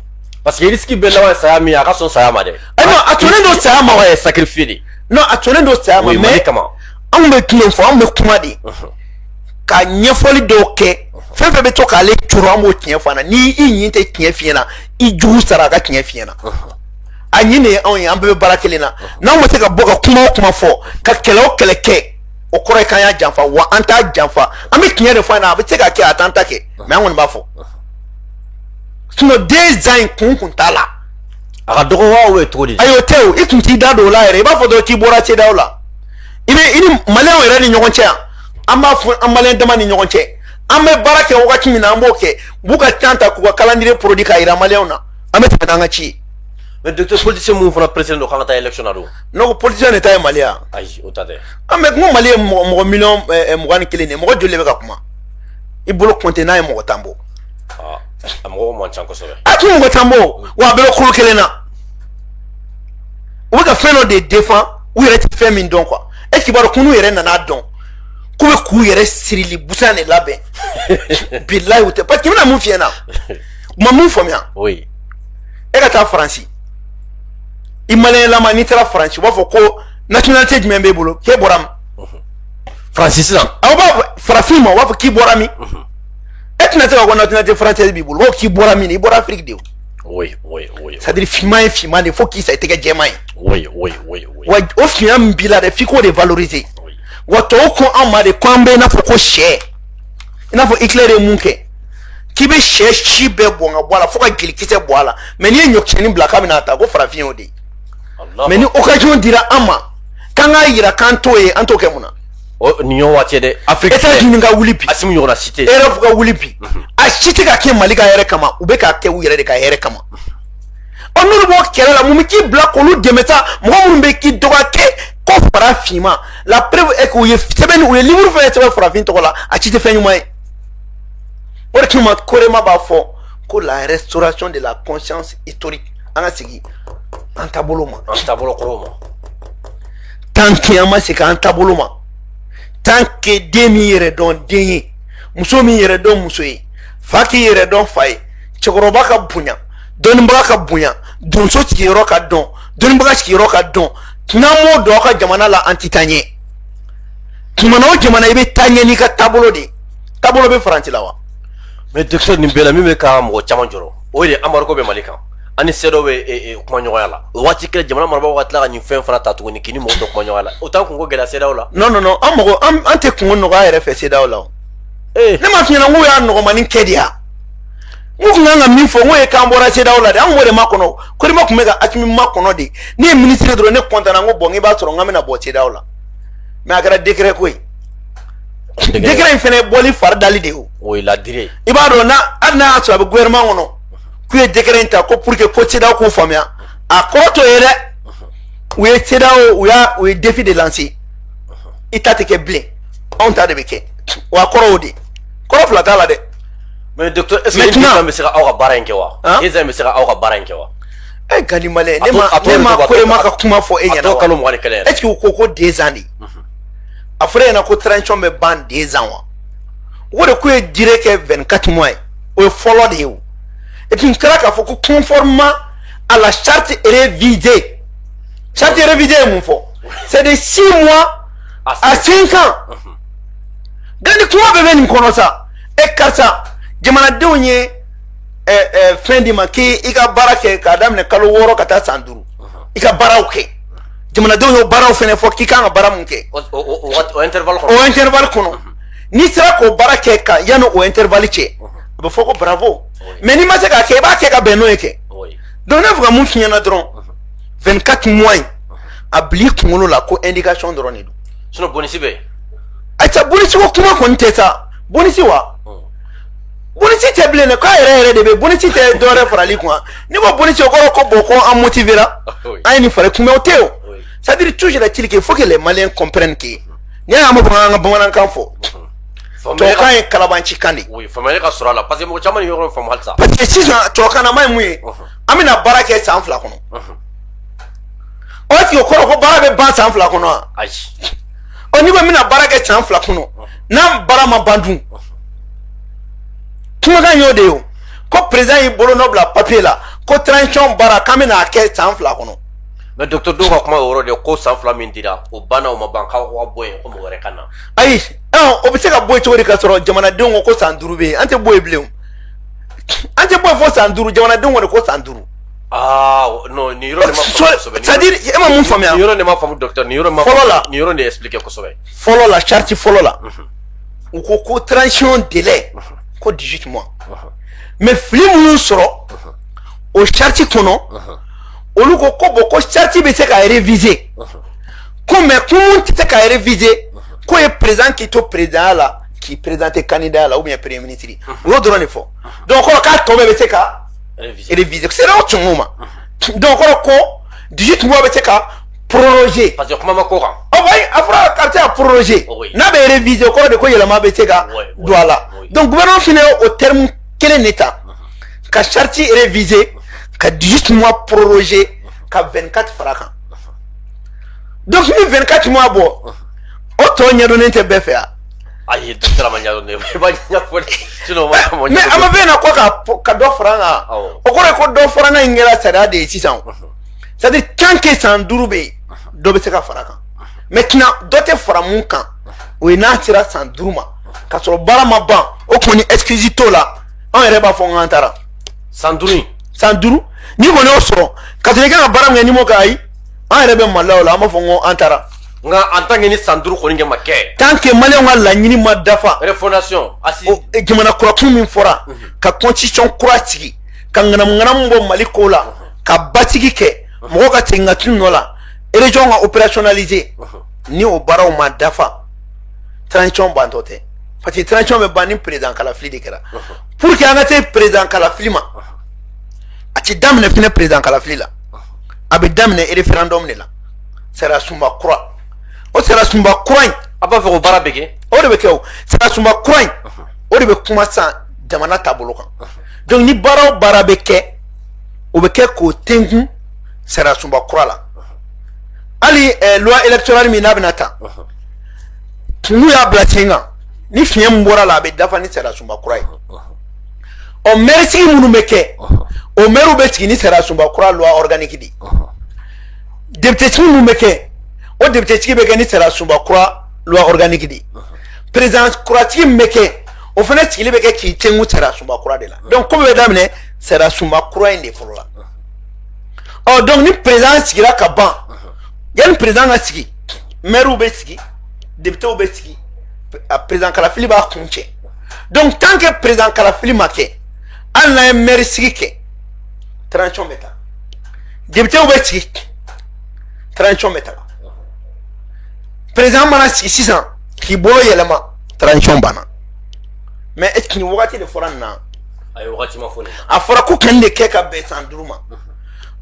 Speaker 1: parce que risque bɛ laban saya min a ka sɔn saya ma dɛ
Speaker 2: non a tonnen don saya ma
Speaker 1: wa ye sacrifié de
Speaker 2: non a tonnen don saya ma mais anw bɛ tilen fɔ anw bɛ kuma de ka ɲɛfɔli dɔw kɛ fɛn fɛn bɛ to k'ale coro an b'o tiɲɛ fɔ an na ni i ɲin tɛ tiɲɛ f'i ɲɛna i jugu sara a ka tiɲɛ f'i ɲɛna a ɲin de ye anw ye an bɛɛ bɛ baara kelen na n'anw ma se ka bɔ ka kuma o kuma fɔ ka kɛlɛ o kɛlɛ kɛ o kɔrɔ ye k'an y'a janfa wa an t'a janfa an bɛ tiɲɛ de fɔ a ɲɛna a bɛ se ka kɛ a t'an ta kɛ mais an kɔni b'a fɔ sinon 2 ans in kun t'a la
Speaker 1: a ka dɔgɔ wa ou ye cogo di
Speaker 2: ayi o tɛ o i tun t'i da don o la yɛrɛ i b'a fɔ dɔrɔn k'i bɔra CEDEAO la i ni maliyɛnw yɛrɛ ni ɲɔgɔn cɛ yan an b'a fɔ an maliyɛn dama ni ɲɔgɔn cɛ an bɛ baara kɛ wagati min na an b'o kɛ u b'u ka temps ta k'u ka calendrier produit k'a yira maliyɛnw na an bɛ tɛmɛ n'an ka ci ye
Speaker 1: mais docteur politicien mun fana président do k'an ka taa élection na don
Speaker 2: non ko politicien de ta ye Mali ya
Speaker 1: ayi o ta tɛ
Speaker 2: an bɛ n ko Mali ye mɔgɔ million 21 de mɔgɔ joli de bɛ ka kuma i bolo compter n'a ye mɔgɔ tan bɔ
Speaker 1: a mɔgɔ man ca kosɛbɛ
Speaker 2: a tun mɔgɔ tan bɔ wa a bɛɛ bɛ kolo kelen na u bɛ ka fɛn dɔ de défend u yɛrɛ tɛ fɛn min dɔn quoi est ce que i b'a dɔn ko n'u yɛrɛ nana dɔn k'u bɛ k'u yɛrɛ sirili busan de labɛn bilayi u tɛ parce que i bɛna mun f'i ɲɛna u ma mun faamuya
Speaker 1: oui
Speaker 2: e ka taa Faransi i maliyɛnlama n'i taara Faransi u b'a fɔ ko nationalité jumɛn b'e bolo k'e bɔra min
Speaker 1: Faransi sisan
Speaker 2: aw b'a fɔ farafin ma u b'a fɔ k'i bɔra min e tɛna se ka fɔ nationalité française b'i bolo u b'a fɔ k'i bɔra min i bɔra Afrique de o
Speaker 1: oui
Speaker 2: c'est à dire finman ye finman de fo k'i sa i tɛgɛ jɛman ye
Speaker 1: oui
Speaker 2: wa o finya min b'i la dɛ f'i k'o de valoriser wa tɔw ko anw ma de ko an bɛ i n'a fɔ ko sɛ i n'a fɔ Hitler ye mun kɛ k'i bɛ sɛ si bɛɛ bɔn ka bɔ a la fo ka jelikisɛ bɔ a la mais n'i ye ɲɔkisɛnin bila k'a bɛna ta ko farafin y'o de ye mais ni occasion dira an ma k'an k'a yira k'an t'o ye an t'o kɛ mun na
Speaker 1: nin y'o waati dɛ Afrique
Speaker 2: États-Unis ka wuli bi
Speaker 1: Asimi ɲɔgɔnna si tɛ
Speaker 2: Europe ka wuli bi a si tɛ ka kɛ Mali ka hɛrɛ kama u bɛ k'a kɛ u yɛrɛ de ka hɛrɛ kama n'olu b'o kɛlɛ la mun bɛ k'i bila k'olu dɛmɛ sa mɔgɔ minnu bɛ k'i dɔgɔya kɛ ko farafin la preuve est que u ye sɛbɛnni u ye livre fɛn sɛbɛn farafin tɔgɔ la a ci tɛ fɛn ɲuman ye o de kama Korema b'a fɔ ko la restauration de la conscience historique an ka segin an taabolo ma
Speaker 1: an taabolo kɔrɔw ma
Speaker 2: tant que an ma segin an taabolo ma tant que den min yɛrɛ dɔn den ye muso min yɛrɛ dɔn muso ye fa k'i yɛrɛ dɔn fa ye cɛkɔrɔba ka bonya dɔnnibaga ka bonya donso sigiyɔrɔ ka dɔn dɔnnibaga sigiyɔrɔ ka dɔn n'an m'o dɔn aw ka jamana la an ti taa ɲɛ jamana o jamana i bɛ taa ɲɛ n'i ka taabolo de taabolo bɛ Faransi la wa
Speaker 1: mais docteur nin bɛɛ la min bɛ ka mɔgɔ caman jɔrɔ o de embargo bɛ Mali kan ani CEDEAO bɛ kuma ɲɔgɔnya la o waati kelen jamana marabagaw ka tila ka nin fɛn fana ta tuguni k'i ni mɔgɔ dɔ kuma ɲɔgɔnya la o t'an kungo gɛlɛya CEDEAO la
Speaker 2: non an tɛ kungo nɔgɔya yɛrɛ fɛ CEDEAO la o ne m'a f'i ɲɛna n k'o y'a nɔgɔmanin kɛ de ya n kun kan ka min fɔ n k'o ye k'an bɔra CEDEAO la de an k'o de ma kɔnɔ Korema tun bɛ ka Asimi ma kɔnɔ de ne ye ministre dɔrɔn ne content na n ko bon i b'a sɔrɔ n ka bɛna bɔ CEDEAO la mais a kɛra décret ko ye décret in fɛnɛ bɔli fari dali de ye
Speaker 1: o ye ladire
Speaker 2: i b'a dɔn hali n'a y'a sɔrɔ a bɛ gouvernement kɔnɔ k'u ye décret in ta ko pour que ko CEDEAO k'u faamuya a kɔrɔtɔ ye dɛ u ye CEDEAO u ye défi de lancer i ta tɛ kɛ bilen anw ta de bɛ kɛ wa kɔrɔ o de kɔrɔ fila t'a la dɛ.
Speaker 1: mais docteur est-ce que Deza bɛ se ka aw ka baara in kɛ wa Deza bɛ se ka aw ka baara in kɛ wa
Speaker 2: Gani Malɛ ne ma Korema ka kuma fɔ e ɲɛna
Speaker 1: kalo 21
Speaker 2: est-ce que u ko Deza de a fɔra ɲɛna ko transition bɛ ban Deza wa o de ko ye durée kɛ 24 mois ye o ye fɔlɔ de ye o et puis n kɛra k'a fɔ ko conformément à la charte révisée ye mun fɔ c'est de 6 mois à 5 ans Gani kuma bɛ nin kɔnɔ sa e karisa jamanadenw ye fɛn di ma k'i ka baara kɛ k'a daminɛ kalo 6 ka taa san 5 i ka baaraw kɛ jamanadenw y'o baaraw fɛnɛ fɔ k'i kan ka baara mun kɛ
Speaker 1: o intervalle
Speaker 2: kɔnɔ n'i sera k'o baara kɛ ka yanni o intervalle cɛ a bɛ fɔ ko bravo mais n'i ma se k'a kɛ i b'a kɛ ka bɛn n'o ye kɛ donc ne bɛ fɛ ka mun f'i ɲɛna dɔrɔn 24 mois in a bila i kunkolo la ko indication dɔrɔn de don
Speaker 1: sinon bonus bɛ
Speaker 2: ayiwa bonus ko kuma kɔni tɛ sa bonus wa bonus tɛ bilen dɛ k'a yɛrɛ de bɛ bonus tɛ dɔwɛrɛ farali kun ni ko bonus o kɔrɔ ko bon ko an motivera an ye nin fari kunbɛ o tɛ o c'est à dire toujours est-il qu'il faut que les Maliens comprennent que n'i y'a mɛn an ka bamanankan fɔ tubabukan ye kalabanci kan de ye
Speaker 1: oui faamuyali ka sɔrɔ a la parce que mɔgɔ caman de yɔrɔ in faamu halisa
Speaker 2: parce que sisan tubabukan na ma ye mun ye an bɛna baara kɛ san 2 kɔnɔ o est-ce que o kɔrɔ ko baara bɛ ban san 2 kɔnɔ wa
Speaker 1: ayi
Speaker 2: n'i ko n bɛna baara kɛ san 2 kɔnɔ n'an baara ma ban dun kumakan y'o de ye o ko président y'i bolo nɔ bila papier la ko transition baara k'an bɛna kɛ san 2 kɔnɔ
Speaker 1: mais docteur dɔw ka kuma o yɔrɔ de ko san 2 min dira o banna o ma ban k'aw ka bɔ yen ko mɔgɔ wɛrɛ ka na
Speaker 2: ayi o bɛ se ka bɔ yen cogo di ka sɔrɔ jamanadenw ko ko san 5 bɛ yen an tɛ bɔ yen bilen an tɛ bɔ yen fo san 5 jamanadenw ko de ko san 5
Speaker 1: non nin yɔrɔ de ma faamu kosɛbɛ
Speaker 2: c'est à dire e ma mun faamuya
Speaker 1: nin yɔrɔ de ma faamu docteur nin yɔrɔ de expliquer kosɛbɛ
Speaker 2: fɔlɔ la charte fɔlɔ la u ko transition délai ko 18 mois mais fili minnu sɔrɔ o charte kɔnɔ olu ko bon ko charte bɛ se ka réviser ko mais ko mun tɛ se ka réviser ko ye président k'i to président la k'i présenter candidat la ou bien premier ministre u y'o dɔrɔn de fɔ donc kɔrɔ k'a tɔ bɛɛ bɛ se ka réviser c'est-à-dire o tun ma donc kɔrɔ ko 18 mois bɛ se ka proroger
Speaker 1: parce que kuma ma ko kan
Speaker 2: a fɔra k'a bɛ se ka proroger n'a bɛ réviser o kɔrɔ de ko yɛlɛma bɛ se ka don a la donc gouvernement fana ye o terme kelen de ta ka charte réviser ka 18 mois proroger ka 24 fara kan donc ni 24 mois bɔ o tɔ ɲɛdɔnnen tɛ bɛɛ fɛ yan
Speaker 1: ayi docteur ma ɲɛdɔn i b'a ɲɛfɔ sinon
Speaker 2: mais a ma fɛn na ko ka dɔ fara an kan o kɔrɔ ye ko dɔ fara an in kɛra sariya de ye sisan c'est à dire tant que san 5 bɛ yen dɔ bɛ se ka fara kan maintenant dɔ tɛ fara mun kan o ye n'a sera san 5 ma ka sɔrɔ baara ma ban o kɔni excuse t'o la an yɛrɛ b'a fɔ k'an taara
Speaker 1: san 5
Speaker 2: n'i kɔni y'o sɔrɔ ka sɔrɔ i kan ka baara min kɛ n'i m'o kɛ ayi an yɛrɛ bɛ maloya o la an b'a fɔ ko an taara
Speaker 1: nka en tant que ni san 5 kɔni kɛ ma kɛ
Speaker 2: tant que maliyɛnw ka laɲini ma dafa
Speaker 1: refondation
Speaker 2: jamana kurakun min fɔra ka constitution kura sigi ka ŋanamu bɔ mali kow la ka basigi kɛ mɔgɔw ka segin ka tunu nɔ la région ka opérationnaliser ni o baaraw ma dafa transition bantɔ tɛ parce que transition bɛ ban ni président kalafili de kɛra pour que an ka se président kalafili ma a ti daminɛ fɛnɛ président kalafili la a bɛ daminɛ référendum de la sariya sunba kura o sariya sunba kura in
Speaker 1: a b'a fɛ ko baara bɛ kɛ
Speaker 2: o de bɛ kɛ o sariya sunba kura in o de bɛ kuma san jamana taabolo kan donc ni baara o baara bɛ kɛ o bɛ kɛ k'o tɛnkun sariya sunba kura la hali loi électorale min n'a bɛna ta n'u y'a bila sen kan ni fiɲɛ min bɔra la a bɛ dafa ni sariya sunba kura ye ɔ maire sigi minnu bɛ kɛ o maire bɛ sigi ni sariya sunba kura loi organique de député sigi minnu bɛ kɛ o député sigi bɛ kɛ ni sariya sunba kura loi organique de président kura sigi min bɛ kɛ o fana sigili bɛ kɛ k'i tɛnku sariya sunba kura de la donc ko bɛ daminɛ sariya sunba kura in de fɔlɔ la ɔ donc ni président sigira ka ban yanni président ka sigi maire bɛ sigi député bɛ sigi président kalafili b'a kun cɛ donc tant que président kalafili ma kɛ hali n'a ye maire sigi kɛ transition bɛ taa député bɛ sigi transition bɛ taa président mana sigi sisan k'i bolo yɛlɛma transition banna mais est ce que nin wagati de fɔra nin na
Speaker 1: a ye wagati ma fɔ nin na
Speaker 2: a fɔra ko kan de kɛ ka bɛn san 5 ma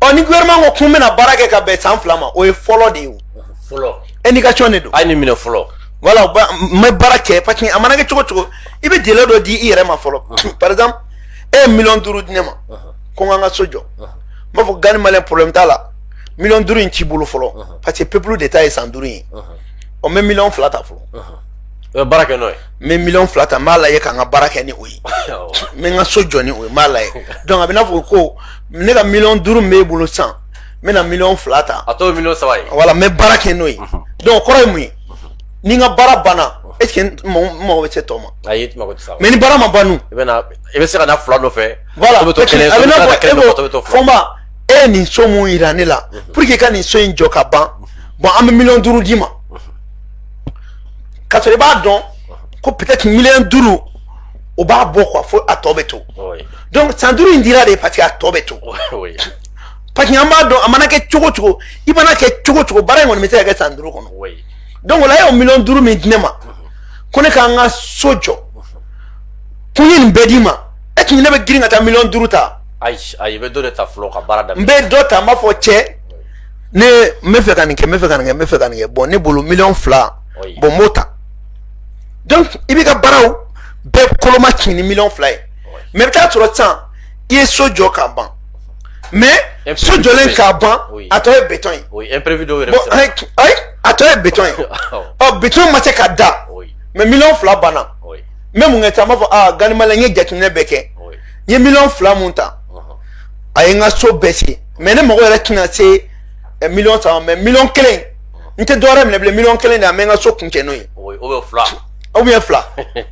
Speaker 2: ɔ ni gouvernement ko kun bɛna baara kɛ ka bɛn san 2 ma o ye fɔlɔ de ye o
Speaker 1: fɔlɔ
Speaker 2: éducation de don
Speaker 1: a ni minɛ fɔlɔ
Speaker 2: voilà n bɛ baara kɛ parce que a mana kɛ cogo cogo i bɛ délai dɔ di i yɛrɛ ma fɔlɔ par exemple e ye 500,000 di ne ma ko n ka n ka so jɔ n b'a fɔ Gani Malien problème t'a la 500,000 in t'i bolo fɔlɔ parce que peuple de ta ye san 5 ye ɔ n bɛ 2 ta fɔlɔ
Speaker 1: baara kɛ n'o ye
Speaker 2: n bɛ 2 ta n b'a lajɛ ka n ka baara kɛ ni o ye n bɛ n ka so jɔ ni o ye n b'a lajɛ donc a bɛ n'a fɔ ko ne ka 500,000 min b'e bolo sisan n bɛna 2 ta
Speaker 1: a tɔ ye 3 ye
Speaker 2: voilà n bɛ baara kɛ n'o ye donc kɔrɔ ye mun ye ni n ka baara banna est ce que n mago bɛ se tɔ ma
Speaker 1: ayi i mago tɛ sa
Speaker 2: mais ni baara ma ban dun
Speaker 1: i bɛ se ka na 2 nɔfɛ
Speaker 2: voilà
Speaker 1: a bɛ to kelen
Speaker 2: a bɛ n'a fɔ e
Speaker 1: tɔ bɛ to
Speaker 2: ko Fɔnba e ye nin so mun yira ne la pour que i ka nin so in jɔ ka ban bon an bɛ 500,000 d'i ma ka sɔrɔ i b'a dɔn ko peut être 500,000 o b'a bɔ quoi fo a tɔ bɛ to donc san 5 in dira de parce que a tɔ bɛ to parce que an b'a dɔn a mana kɛ cogo cogo i mana kɛ cogo cogo baara in kɔni bɛ se ka kɛ san 5 kɔnɔ donc o la e y'o 500,000 min di ne ma ko ne k'an ka so jɔ kun ye nin bɛɛ d'i ma est ce que ne bɛ girin ka taa 500,000 ta
Speaker 1: ayi i bɛ dɔ de ta fɔlɔ ka baara daminɛ
Speaker 2: n bɛ dɔ ta n b'a fɔ cɛ ne n bɛ fɛ ka nin kɛ n bɛ fɛ ka nin kɛ n bɛ fɛ ka nin kɛ bon ne bolo 2 bon n b'o ta donc i b'i ka baaraw bɛɛ koloma ci ni 2 ye mais i bɛ taa sɔrɔ sisan i ye so jɔ k'a ban mais so jɔlen k'a ban a tɔ ye béton ye
Speaker 1: imprévu dɔw yɛrɛ
Speaker 2: bon ayi a tɔ ye béton ye ɔ béton ma se ka da mais 2 banna n bɛ mun kɛ sisan n b'a fɔ aa Gani Malien n ye jateminɛ bɛɛ kɛ n ye 2 mun ta a ye n ka so bɛɛ sigi mais ne mago yɛrɛ tɛna se 1,3 mais 1,1 n tɛ dɔwɛrɛ minɛ bilen 1,1 de an bɛ n ka so kun cɛ n'o ye ou bien 2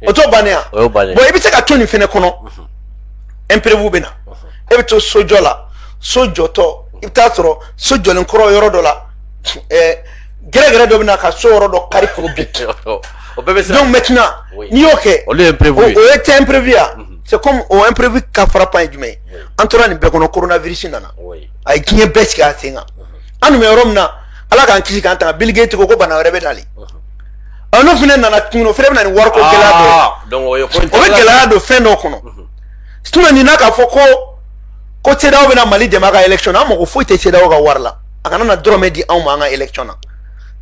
Speaker 2: o t'o bannen wa bon i bɛ se ka to nin fɛnɛ kɔnɔ imprévu bɛ na e bɛ to sojɔ la so jɔtɔ i bɛ taa sɔrɔ so jɔlen kɔrɔ yɔrɔ dɔ la gɛrɛgɛrɛ dɔ bɛ na ka so yɔrɔ dɔ kari k'o bin donc maintenant n'i y'o kɛ o ye tɛ imprévu ya c'est comme o imprévu ka frappant ye jumɛn ye an tora nin bɛɛ kɔnɔ coronavirus nana a ye diɲɛ bɛɛ sigi a sen kan an tun bɛ yɔrɔ min na ala k'an kisi k'an tanga Bill Gates ko bana wɛrɛ bɛ nali n'o fana nana tuguni o fana bɛ na ni wariko gɛlɛya dɔ ye o bɛ gɛlɛya don fɛn dɔ kɔnɔ sinon nin na k'a fɔ ko CEDEAO bɛna Mali dɛmɛ a ka élection na an mago foyi tɛ CEDEAO ka wari la a kana na dɔrɔmɛ di anw ma an ka élection na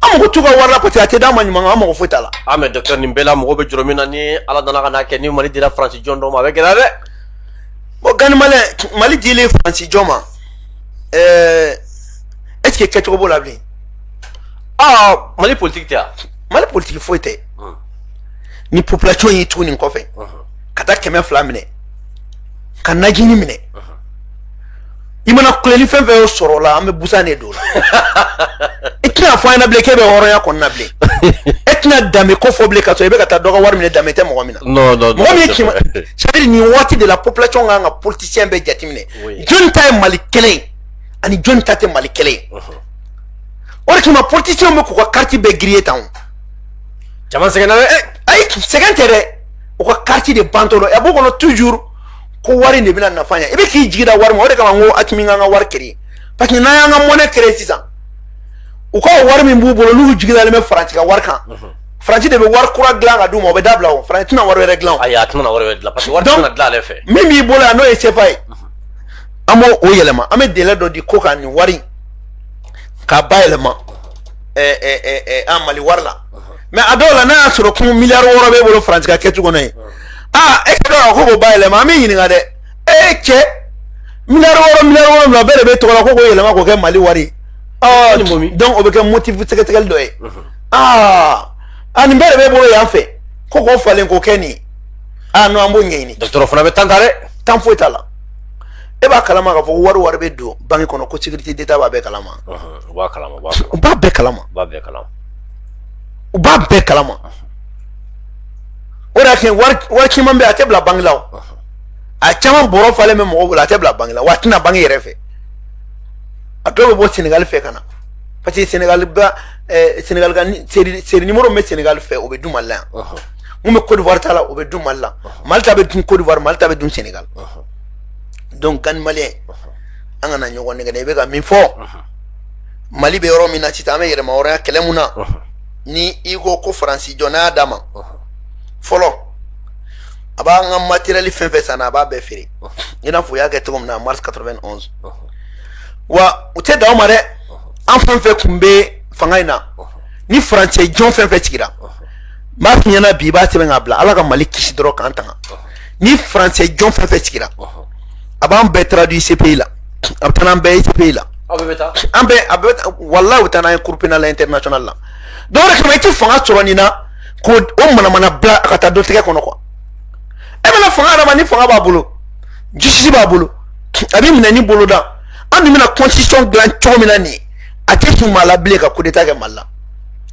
Speaker 2: an mago t'u ka wari la parce que a tɛ d'an ma ɲuman an mago foyi t'a la.
Speaker 1: mais docteur nin bɛɛ la mɔgɔ bɛ jɔrɔ min na ni ala nana ka n'a kɛ ni Mali dira Faransi jɔn dɔ ma a bɛ gɛlɛya dɛ.
Speaker 2: bon Gani Malien Mali dilen Faransi jɔn ma est ce que kɛcogo b'o la bilen.
Speaker 1: Mali politique tɛ yan.
Speaker 2: Mali politique foyi tɛ ni population y'i tugu nin kɔfɛ ka taa 200 minɛ ka najini minɛ i mana kuleli fɛn fɛn y'o sɔrɔ o la an bɛ busan de don o la i tɛna fɔ an ɲɛna bilen k'e bɛ hɔrɔnya kɔnɔna bilen e tɛna danbe ko fɔ bilen ka sɔrɔ i bɛ ka taa dɔ ka wari minɛ danbe tɛ mɔgɔ min na mɔgɔ min ye kɛmɛ c'est à dire nin waati de la population kan ka politicien bɛɛ jateminɛ jɔnni ta ye Mali kelen ye ani jɔnni ta tɛ Mali kelen ye o de kama politicien bɛ k'u ka carte bɛɛ griller tan o
Speaker 1: caman sɛgɛnna dɛ
Speaker 2: ayi sɛgɛn tɛ dɛ u ka carte de bantɔ dɔ a b'o kɔnɔ toujours ko wari de bɛna nafa ɲɛ i bɛ k'i jigi da wari ma o de kama n ko Asimi k'an ka wari créer parce que n'an y'an ka monnaie créer sisan u ka wari min b'u bolo n'u jigi dalen bɛ Faransi ka wari kan Faransi de bɛ wari kura dilan ka d'u ma o bɛ dabila o Faransi tɛna wari wɛrɛ dilan o.
Speaker 1: ayi a tɛna wari wɛrɛ dilan parce que wari tɛna dilan ale fɛ.
Speaker 2: min b'i bolo yan n'o ye CFA ye an b'o yɛlɛma an bɛ délai dɔ di ko kan nin wari k'a bayɛlɛma an Mali wari la mais a dɔw la n'a y'a sɔrɔ kun miliyari 6 b'e bolo Faransi ka kɛcogo kɔnɔ ye e ka dɔn ko k'o bayɛlɛma an bɛ ɲininka dɛ cɛ miliyari 6 bɛɛ de bɛ tɔgɔ la ko k'o yɛlɛma k'o kɛ Mali wari donc o bɛ kɛ motif sɛgɛsɛgɛli dɔ ye nin bɛɛ de b'e bolo yan fɛ ko k'o falen k'o kɛ nin non an b'o ɲɛɲini.
Speaker 1: docteur fana bɛ tan ta dɛ.
Speaker 2: tan foyi t'a la e b'a kalama k'a fɔ ko wari bɛ don banque kɔnɔ ko sécurité d'État b'a bɛɛ kalama.
Speaker 1: u b'a kalama
Speaker 2: u b'a bɛɛ kalama. u b'a bɛɛ kalama o de y'a kɛ wari caman bɛ yen a tɛ bila banque la o a caman bɔrɔ falen bɛ mɔgɔw bolo a tɛ bila banque la wa a tɛna banque yɛrɛ fɛ a dɔw bɛ bɔ Sénégal fɛ ka na parce que Sénégal ka série numéro min bɛ Sénégal fɛ o bɛ dun Mali la yan mun bɛ Côte d'Ivoire ta la o bɛ dun Mali la Mali ta bɛ dun Côte d'Ivoire Mali ta bɛ dun Sénégal donc Gani Malien an kana ɲɔgɔn nɛgɛ dɛ i bɛ ka min fɔ Mali bɛ yɔrɔ min na sisan an bɛ yɛlɛma hɔrɔnya kɛlɛ mun na ni i ko Faransi jɔ n'a y'a d'a ma fɔlɔ a b'an ka matériel fɛn fɛn san a b'a bɛɛ feere i n'a fɔ u y'a kɛ cogo min na mars 91 wa u tɛ da ma dɛ an fɛn fɛn kun bɛ fanga in na ni faransɛ jɔn fɛn fɛn sigira m'a f'i ɲɛna bi i b'a sɛbɛn k'a bila ala ka mali kisi dɔrɔn k'an tanga ni faransɛ jɔn fɛn fɛn sigira a b'an bɛɛ traduit CPI la a bɛ taa n'an bɛɛ ye CPI la an bɛɛ a bɛ walahi u bɛ taa n'an ye cour pénal international la donc o de kama i tɛ fanga sɔrɔ nin na ko o manamana bila a ka taa dɔ tigɛ kɔnɔ quoi e bɛna fanga yɛrɛ ma ni fanga b'a bolo justice b'a bolo a bɛ minɛ ni boloda an dun bɛna constitution dilan cogo min na nin ye a tɛ kun maa la bilen ka coup d'état kɛ Mali la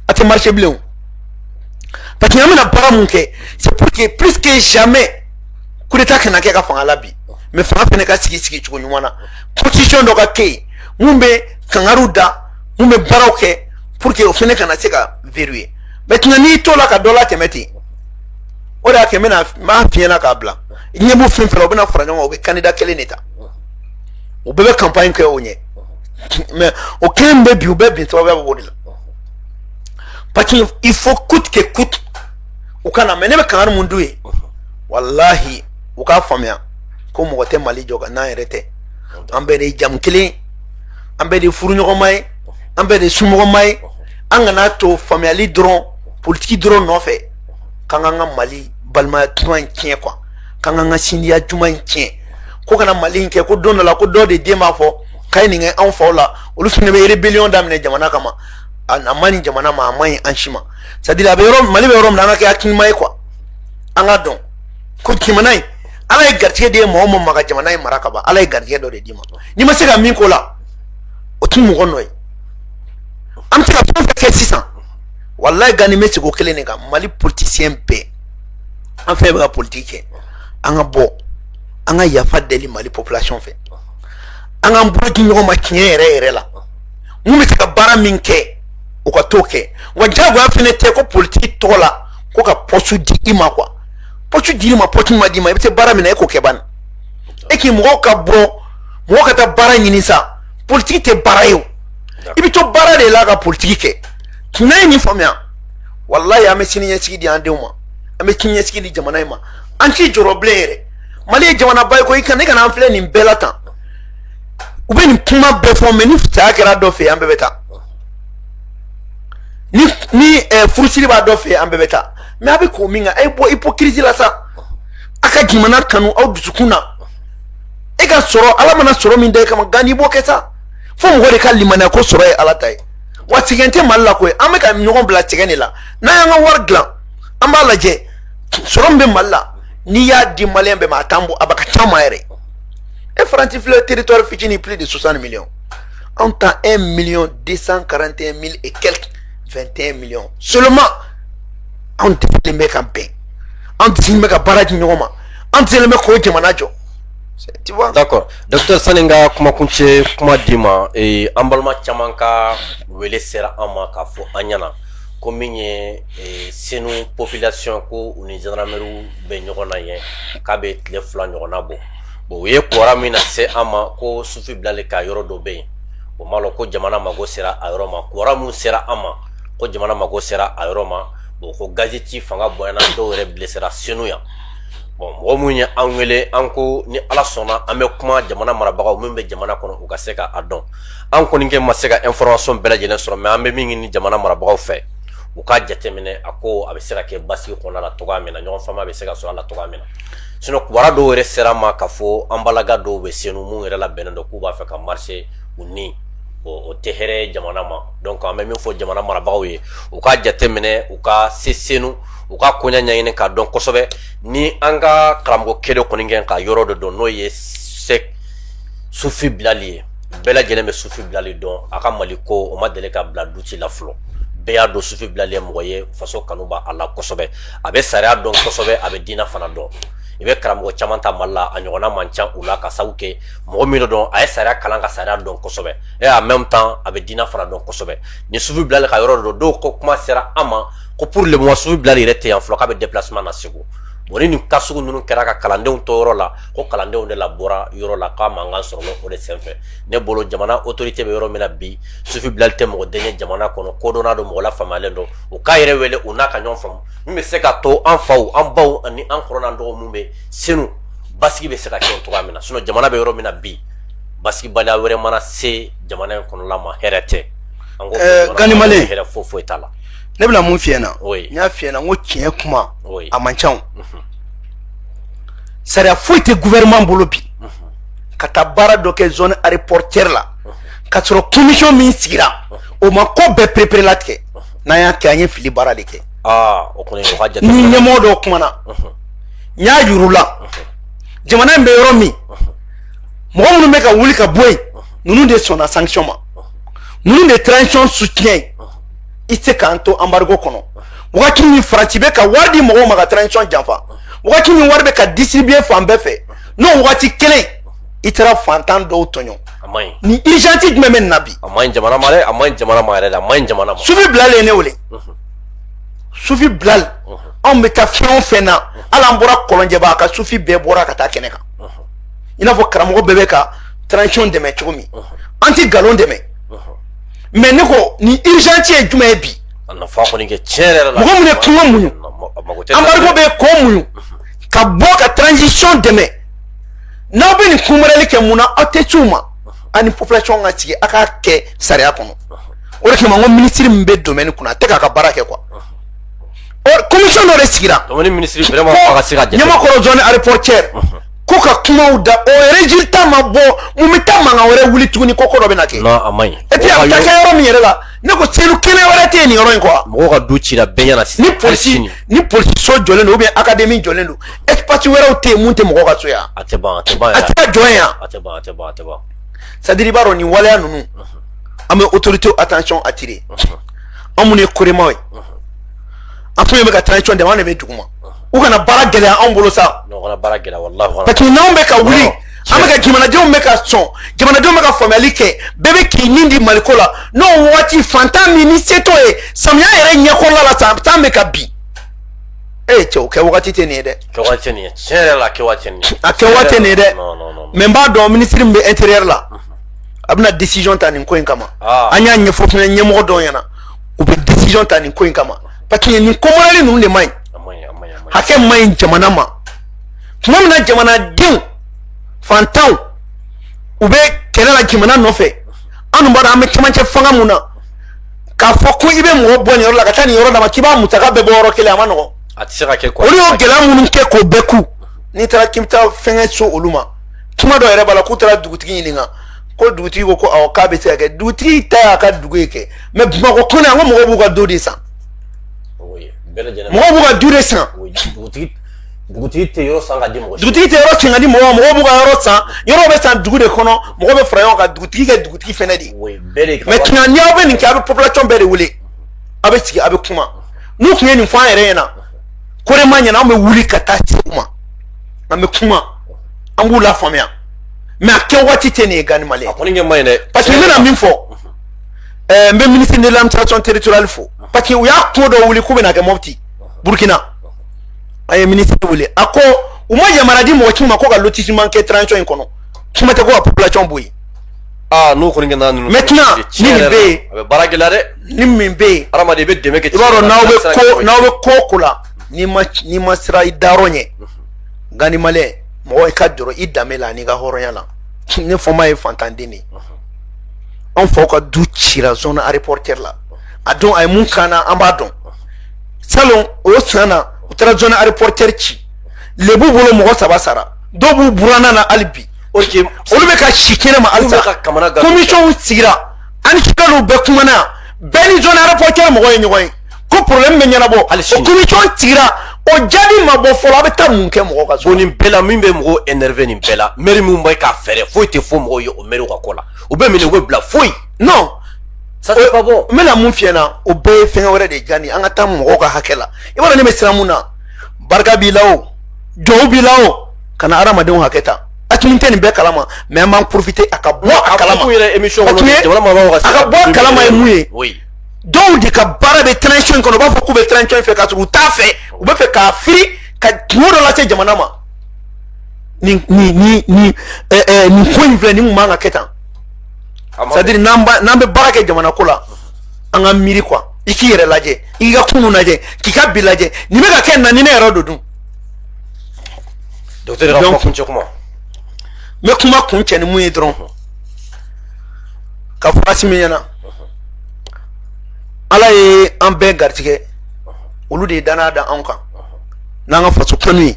Speaker 2: a tɛ marché bilen o parce que an bɛna baara mun kɛ c'est pour que plus que jamais coup d'état kana kɛ ka fanga la bi mais fanga fɛnɛ ka sigi cogo ɲuman na constitution dɔ ka kɛ yen mun bɛ kangaru da mun bɛ baaraw kɛ pour que o fɛnɛ kana se ka verrouiller maintenant n'i to la ka dɔ la tɛmɛ ten o de y'a kɛ n b'a f'i ɲɛna k'a bila i ɲɛ b'u fɛn fɛn la u bɛna fara ɲɔgɔn kan u bɛ candidat kelen de ta u bɛɛ bɛ campagne kɛ o ɲɛ mais o kelen bɛ bi u bɛɛ bin sababuya bɛ o de la parce que il faut coûte que coûte u kana mais ne bɛ kangaru mun d'u ye wallahi u k'a faamuya ko mɔgɔ tɛ Mali jɔ ka n'an yɛrɛ tɛ an bɛɛ de ye jamu kelen an bɛɛ de ye furuɲɔgɔnma ye an bɛɛ de ye somɔgɔma ye an kana to faamuyali dɔrɔn politiki dɔrɔn nɔfɛ k'an k'an ka Mali balimaya juman in tiɲɛ quoi k'an k'an ka sindiya juman in tiɲɛ ko kana Mali in kɛ ko don dɔ la ko dɔ de den b'a fɔ k'a ye nin kɛ anw faw la olu fana bɛ rébellion daminɛ jamana kama a man ɲi jamana ma a man ɲi an si ma c'est à dire a bɛ yɔrɔ Mali bɛ yɔrɔ min na an ka kɛ hakilima ye quoi an ka dɔn ko jamana in ala ye garijɛgɛ de ye mɔgɔ o mɔgɔ ma ka jamana in mara ka ban ala ye garijɛgɛ dɔ de d'i ma n'i ma se ka min k'o la o tɛ mɔgɔ nɔ ye an bɛ se ka fɛn fɛn kɛ sisan walayi Gani bɛ sigi o kelen de kan Mali politicien bɛɛ an fɛn bɛ ka politique kɛ an ka bɔ an ka yafa deli Mali population fɛ an k'an bolo di ɲɔgɔn ma tiɲɛ yɛrɛ yɛrɛ la mun bɛ se ka baara min kɛ o ka t'o kɛ wa diyagoya fɛnɛ tɛ ko politique tɔgɔ la ko ka poste di i ma quoi poste d'i ma poste ma d'i ma i bɛ se baara min na e k'o kɛ ban e k'i mɔgɔw ka bɔ mɔgɔ ka taa baara ɲini sa politique tɛ baara ye o i bɛ to baara de la ka politique kɛ n'a ye nin faamuya walayi an bɛ sini ɲɛsigi di an denw ma an bɛ sini ɲɛsigi di jamana in ma an t'i jɔrɔ bilen yɛrɛ Mali ye jamanaba ye ko i kana an filɛ nin bɛɛ la tan u bɛ nin kuma bɛɛ fɔ mais ni saya kɛra dɔ fɛ yen an bɛɛ bɛ taa ni furusiri b'a dɔ fɛ yen an bɛɛ bɛ taa mais a bɛ k'o min kan a ye bɔ hypocrisie la sa a ka jamana kanu aw dusukun na e ka sɔrɔ ala mana sɔrɔ min da e kama Gani i b'o kɛ sa fo mɔgɔ de ka limaniya ko sɔrɔ ye ala ta ye wa sɛgɛn tɛ Mali la koyi an bɛ ka ɲɔgɔn bila sɛgɛn de la n'an y'an ka wari dilan an b'a lajɛ sɔrɔ min bɛ Mali la n'i y'a di Maliyɛn bɛɛ ma a t'an bɔ a bɛ ka ca ma yɛrɛ e Faransi filɛ territoire fitinin plus de 60 millions anw ta 1 241 000 et quelques 21 millions seulement anw desilen bɛ ka bɛn anw desilen bɛ ka baara di ɲɔgɔn ma anw desilen bɛ k'o jamana jɔ tu vois.
Speaker 1: D'accord docteur sani n ka kumakuncɛ kuma d'i ma an balima caman ka wele sera an ma k'a fɔ an ɲɛna ko min ye senu population ko u ni gendarmerie bɛ ɲɔgɔn na yen k'a bɛ tile 2 ɲɔgɔnna bɔ bon u ye kibaruya min na se an ma ko sufi bilali ka yɔrɔ dɔ bɛ yen o m'a lɔn ko jamana mago sera a yɔrɔ ma kibaruya min sera an ma ko jamana mago sera a yɔrɔ ma bon ko gazi ci fanga bonyana dɔw yɛrɛ blessera senu yan bon mɔgɔ mun ye an wele an ko ni ala sɔnna an bɛ kuma jamana marabagaw min bɛ jamana kɔnɔ u ka se ka a dɔn an kɔni kɛ ma se ka information bɛɛ lajɛlen sɔrɔ mais an bɛ min ɲini jamana marabagaw fɛ u ka jateminɛ a ko a bɛ se ka kɛ basigi kɔnɔna la cogoya min na ɲɔgɔn faamuya bɛ se ka sɔrɔ a la cogoya min na sinon kibaruya dɔw yɛrɛ sera an ma k'a fɔ an balaga dɔw bɛ senu mun yɛrɛ labɛnnen don k'u b'a fɛ ka marcher u ni o tɛ hɛrɛ jamana ma donc an bɛ min fɔ jamana marabagaw ye u ka jateminɛ u ka se senu u ka koɲa ɲɛɲini k'a dɔn kosɛbɛ ni an ka karamɔgɔ kɛde kɔni kɛ ka yɔrɔ dɔ dɔn n'o ye sufi bilali ye bɛɛ lajɛlen bɛ sufi bilali dɔn a ka Mali ko o ma deli ka bila du ci la fɔlɔ bɛɛ y'a dɔn sufi bilali ye mɔgɔ ye faso kanu b'a a la kosɛbɛ a bɛ sariya dɔn kosɛbɛ a bɛ diinɛ fana dɔn i bɛ karamɔgɔ caman ta Mali la a ɲɔgɔnna man ca u la ka sabu kɛ mɔgɔ min dɔn a ye sariya kalan ka sariya dɔn kosɛbɛ et en même temps a bɛ diinɛ fana dɔn kosɛbɛ ni sufi bilali ka yɔrɔ dɔ dɔw ko kuma sera an ma ko pour le moment sufi bilali yɛrɛ tɛ yan fɔlɔ k'a bɛ déplacement na Segu bon ni nin cas sugu ninnu kɛra ka kalandenw to yɔrɔ la ko kalandenw de la bɔra yɔrɔ la k'a mankan sɔrɔ o de senfɛ ne bolo jamana autorité bɛ yɔrɔ min na bi sufi bilali tɛ mɔgɔ den ye jamana kɔnɔ kodɔnna don mɔgɔ la faamuyalen don u k'a yɛrɛ wele u n'a ka ɲɔgɔn faamu min bɛ se ka to an faw an baw ani an kɔrɔ n'an dɔgɔ mun bɛ senu basigi bɛ se ka kɛ o cogoya min na sinon jamana bɛ yɔrɔ min na bi basketball wɛrɛ mana se jamana in kɔnɔla ma hɛrɛ tɛ
Speaker 2: Gani Male
Speaker 1: hɛrɛ foyi t'a la
Speaker 2: ne bɛna mun f'i ɲɛna
Speaker 1: oui
Speaker 2: n y'a f'i ɲɛna n ko tiɲɛ kuma
Speaker 1: oui
Speaker 2: a man ca sariya foyi tɛ gouvernement bolo bi ka taa baara dɔ kɛ zone aéroportière la ka sɔrɔ commission min sigira o ma ko bɛɛ prépare latigɛ n'an y'a kɛ an ye fili baara de kɛ
Speaker 1: o kɔni o ka jate
Speaker 2: ni ɲɛmɔgɔ dɔw kumana n y'a yir'u la jamana in bɛ yɔrɔ min mɔgɔ minnu bɛ ka wuli ka bɔ yen ninnu de sɔnna sanction ma ninnu de transition soutien i tɛ se k'an to embargo kɔnɔ wagati min Faransi bɛ ka wari di mɔgɔw ma ka transition janfa wagati min wari bɛ ka distribuer fan bɛɛ fɛ n'o wagati kelen i taara fantan dɔw tɔɲɔ ni urgence jumɛn bɛ nin na bi
Speaker 1: a man ɲi jamana ma dɛ a man ɲi jamana ma yɛrɛ de a man ɲi jamana ma
Speaker 2: Sufi Bilal ye ne wele Sufi Bilal anw bɛ taa fɛn o fɛn na hali an bɔra Kɔlɔnjɛba a ka Sufi bɛɛ bɔra ka taa kɛnɛ kan i n'a fɔ karamɔgɔ bɛɛ bɛ ka transition dɛmɛ cogo min an tɛ nkalon dɛmɛ mais ne ko ni urgence ye jumɛn ye bi
Speaker 1: a nafa kɔni kɛ tiɲɛ yɛrɛ la
Speaker 2: mɔgɔ min ye kuma muɲu embargo bɛ ko muɲu ka bɔ ka transition dɛmɛ n'aw bɛ nin kunbɛrɛli kɛ mun na aw tɛ c'u ma ani population ka sigi a k'a kɛ sariya kɔnɔ o de kama n ko ministre min bɛ domaine kunna a tɛ k'a ka baara kɛ quoi commission dɔ de sigira
Speaker 1: domaine ministre vraiment fa ka se ka jate
Speaker 2: Ɲamakɔrɔ zone aéroportière ko ka kumaw da o résultat ma bɔ mun bɛ taa mankan wɛrɛ wuli tuguni ko ko dɔ bɛ na kɛ
Speaker 1: non a man ɲi
Speaker 2: et puis a bɛ taa kɛ yɔrɔ min yɛrɛ la ne ko selu kɛnɛ wɛrɛ tɛ nin yɔrɔ in quoi
Speaker 1: mɔgɔw ka du cira bɛɛ ɲɛna sisan
Speaker 2: ni polisi so jɔlen don ou bien académie jɔlen don espace wɛrɛw tɛ yen mun tɛ mɔgɔw ka so yan
Speaker 1: a tɛ ban a tɛ ban
Speaker 2: a tɛ ka jɔ yan
Speaker 1: a tɛ ban a tɛ ban a tɛ ban
Speaker 2: c'est à dire i b'a dɔn nin waleya ninnu an bɛ autorité attention attirer an minnu ye koremaw ye an fɛn bɛ ka transition dɛmɛ an de bɛ duguma u kana baara gɛlɛya anw bolo sa
Speaker 1: non kana baara gɛlɛya wallahi
Speaker 2: parce que n'anw bɛ ka wuli an bɛ ka jamanadenw bɛ ka sɔn jamanadenw bɛ ka faamuyali kɛ bɛɛ bɛ k'i nin di maliko la n'o waati fantan min ni se t'o ye samiya yɛrɛ ɲɛkɔrɔla la sa tan bɛ ka bin cɛ o kɛ wagati tɛ nin ye dɛ
Speaker 1: kɛ waati tɛ nin ye tiɲɛ yɛrɛ la a kɛ waati tɛ nin ye
Speaker 2: a kɛ waati tɛ nin ye dɛ
Speaker 1: non non non
Speaker 2: mais n b'a dɔn ministre min bɛ intérieur la a bɛna décision ta nin ko in kama an y'a ɲɛfɔ fana ɲɛmɔgɔ dɔw ɲɛna u bɛ décision ta nin ko in kama parce que nin komorali ninnu de man ɲi hakɛ man ɲi jamana ma tuma min na jamanadenw fantanw u bɛ kɛlɛ la jamana nɔfɛ an dun b'a dɔn an bɛ cɛmancɛ fanga mun na k'a fɔ ko i bɛ mɔgɔ bɔ nin yɔrɔ la ka taa nin yɔrɔ d'a ma k'i b'a musaka bɛɛ bɔ yɔrɔ kelen a ma nɔgɔn
Speaker 1: a tɛ se ka kɛ quoi
Speaker 2: olu y'o gɛlɛya minnu kɛ k'o bɛɛ ku n'i taara k'i bɛ taa fɛngɛ so olu ma tuma dɔ yɛrɛ b'a la k'u taara dugutigi ɲininka ko dugutigi ko ko awɔ k'a bɛ se ka kɛ dugutigi ta y'a ka dugu ye kɛ mais bamakɔ kɔnɔ yan ko mɔgɔw b'u ka do de san mɔgɔw b'u ka du de san
Speaker 1: dugutigi tɛ yɔrɔ san ka di mɔgɔ
Speaker 2: dugutigi tɛ yɔrɔ cɛn ka di mɔgɔw ma mɔgɔw b'u ka yɔrɔ san yɔrɔ bɛ san dugu de kɔnɔ mɔgɔw bɛ fara ɲɔgɔn kan dugutigi kɛ dugutigi fɛnɛ de ye mais tuma ni aw bɛ nin kɛ a bɛ population bɛɛ de wele a bɛ sigi a bɛ kuma n'u tun ye nin fɔ an yɛrɛ ɲɛna ko de ma ɲɛna an bɛ wuli ka taa se u ma an bɛ kuma an b'u lafaamuya mais a kɛ waati tɛ nin ye Gani Male
Speaker 1: a kɔni kɛ man ɲi dɛ
Speaker 2: parce que n bɛna min fɔ n bɛ ministre de l'administration territoriale fo parce que u y'a ko dɔ wuli k'u bɛna kɛ Mopti Burkina a ye ministre wele a ko u ma yamaruya di mɔgɔ si ma ko ka lotissement kɛ transition in kɔnɔ kuma tɛ ko ka population bɔ yen
Speaker 1: n'o kɔni kɛ na ninnu
Speaker 2: maintenant ni nin bɛ yen
Speaker 1: a bɛ baara gɛlɛya dɛ
Speaker 2: ni min bɛ yen
Speaker 1: hadamaden i bɛ dɛmɛ kɛ
Speaker 2: i b'a dɔn n'aw bɛ ko o ko la n'i ma sira i dayɔrɔ ɲɛ Gani Male mɔgɔ i ka jɔrɔ i danbe la n'i ka hɔrɔnya la ne fɔma ye fantanden de ye anw faw ka du cira zone aéroportière la a dɔn a ye mun kan na an b'a dɔn salon o san na u taara zone aéroportière ci lebu bolo mɔgɔ 3 sara dɔw b'u buranna na hali bi olu bɛ ka si kɛnɛ ma halisa commission sigira ani sukalo bɛɛ kumana bɛɛ ni zone aéroportière mɔgɔ ye ɲɔgɔn ye ko problème bɛ ɲɛnabɔ o commission sigira o jaabi ma bɔ fɔlɔ a bɛ taa mun kɛ mɔgɔ ka so
Speaker 1: nin bɛɛ la min bɛ mɔgɔ énervé nin bɛɛ la maire min bɛ ka fɛɛrɛ foyi tɛ fɔ mɔgɔw ye o maire ka ko la u bɛ minɛ u bɛ bila foyi
Speaker 2: non
Speaker 1: ça c'est pas bon
Speaker 2: n bɛna mun f'i ɲɛna o bɛɛ ye fɛn wɛrɛ de diya nin an ka taa mɔgɔw ka hakɛ la i b'a dɔn ne bɛ siran mun na barika b'i la o jɔnw b'i la o kana hadamadenw hakɛ ta Asimi tɛ nin bɛɛ kalama mais an b'an profiter a ka bɔ a kalama a ka bɔ a kalama ye mun ye dɔw de ka baara bɛ transition in kɔnɔ u b'a fɔ k'u bɛ transition in fɛ k'a sɔrɔ u t'a fɛ u bɛ fɛ k'a firi ka kungo dɔ lase jamana ma nin ko in filɛ nin mun man ka kɛ tan c'est à dire n'an bɛ baara kɛ jamana ko la an ka miiri quoi i k'i yɛrɛ lajɛ i k'i ka kunun lajɛ k'i ka bi lajɛ nin bɛ ka kɛ na ni ne yɛrɛ do dun
Speaker 1: docteur ka kuma kuncɛ kuma
Speaker 2: n bɛ kuma kun cɛ ni mun ye dɔrɔn ka fasi min ɲɛna ala ye an bɛɛ garijɛgɛ olu de ye danaya da anw kan n'an ka faso kanu ye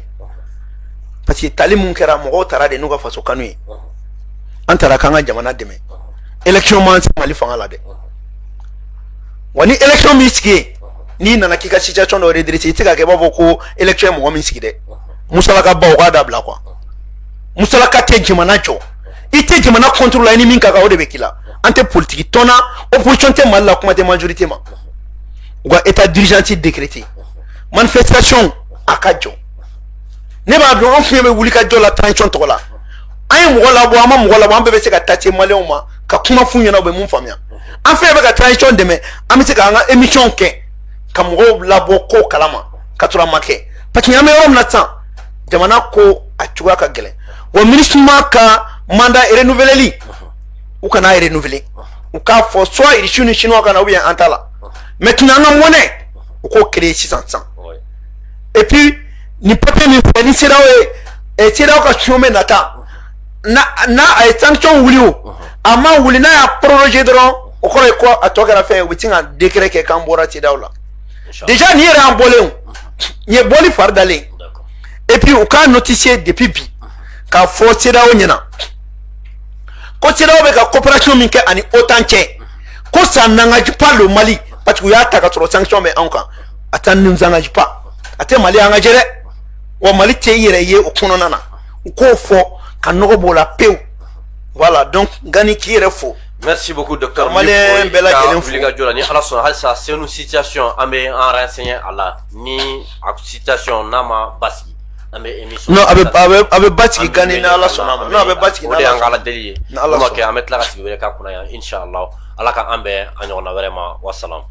Speaker 2: parce que tali mun kɛra mɔgɔw taara de n'u ka faso kanu ye an taara k'an ka jamana dɛmɛ élection man se Mali fanga la dɛ wa ni élection min sigi ye n'i nana k'i ka situation dɔ redresser i tɛ ka kɛ i b'a fɔ ko élection ye mɔgɔ min sigi dɛ musalaka baw k'a dabila quoi musalaka tɛ jamana jɔ i tɛ jamana contrôle la i ni min ka kan o de bɛ k'i la an tɛ politique tɔn na opposition tɛ Mali la kuma tɛ majorité ma u ka état d'urgence décrété manifestation a ka jɔ ne b'a dɔn an fiɲɛ bɛ wuli ka jɔ la tension tɔgɔ la an ye mɔgɔ labɔ an ma mɔgɔ labɔ an bɛɛ bɛ se ka taa se maliyɛnw ma ka kuma f'u ɲɛna u bɛ mun faamuya an fɛn bɛ ka transition dɛmɛ an bɛ se ka an ka émission kɛ ka mɔgɔw labɔ ko kalama ka sɔrɔ a ma kɛ parce que an bɛ yɔrɔ min na sisan jamana ko a cogoya ka gɛlɛn wa ministre ka mandat renouveleli u kana renouveler u k'a fɔ soit irisiw ni chinois kana ou bien an ta la maintenant an ka monnaie u k'o créer sisan et puis ni papier min filɛ ni CEDEAO ye CEDEAO ka fion bɛ nata na a ye sanction wuli o a ma wuli n'a y'a proroger dɔrɔn o kɔrɔ ye ko a tɔ kɛra fɛn ye u bɛ sin ka décret kɛ k'an bɔra CEDEAO la déjà nin yɛrɛ y'an bɔlen o nin ye bɔli fari dalen et puis u k'a notifier depuis bi k'a fɔ CEDEAO ɲɛna ko CEDEAO bɛ ka coopération min kɛ ani OTAN cɛ ko ça n'engage pas le Mali parce que u y'a ta ka sɔrɔ sanction bɛ anw kan a ta ne nous engage pas a tɛ Mali engage dɛ wa Mali tɛ i yɛrɛ ye o kɔnɔna na u k'o fɔ ka nɔgɔ b'o la pewu voilà donc Gani k'i yɛrɛ fo.
Speaker 1: Merci beaucoup docteur.
Speaker 2: Malien bɛɛ lajɛlen fo
Speaker 1: ni ala sɔnna halisa c'est une situation an bɛ an renseigner a la ni a situation n'a ma basigi an bɛ émission.
Speaker 2: non a bɛ basigi Gani ni ala sɔnna ma non a bɛ basigi
Speaker 1: o de y'an ka ala deli ye n'o ma kɛ an bɛ tila ka sigi wɛrɛ k'a kunna yan inshallah ala ka an bɛn a ɲɔgɔnna wɛrɛ ma wasalam.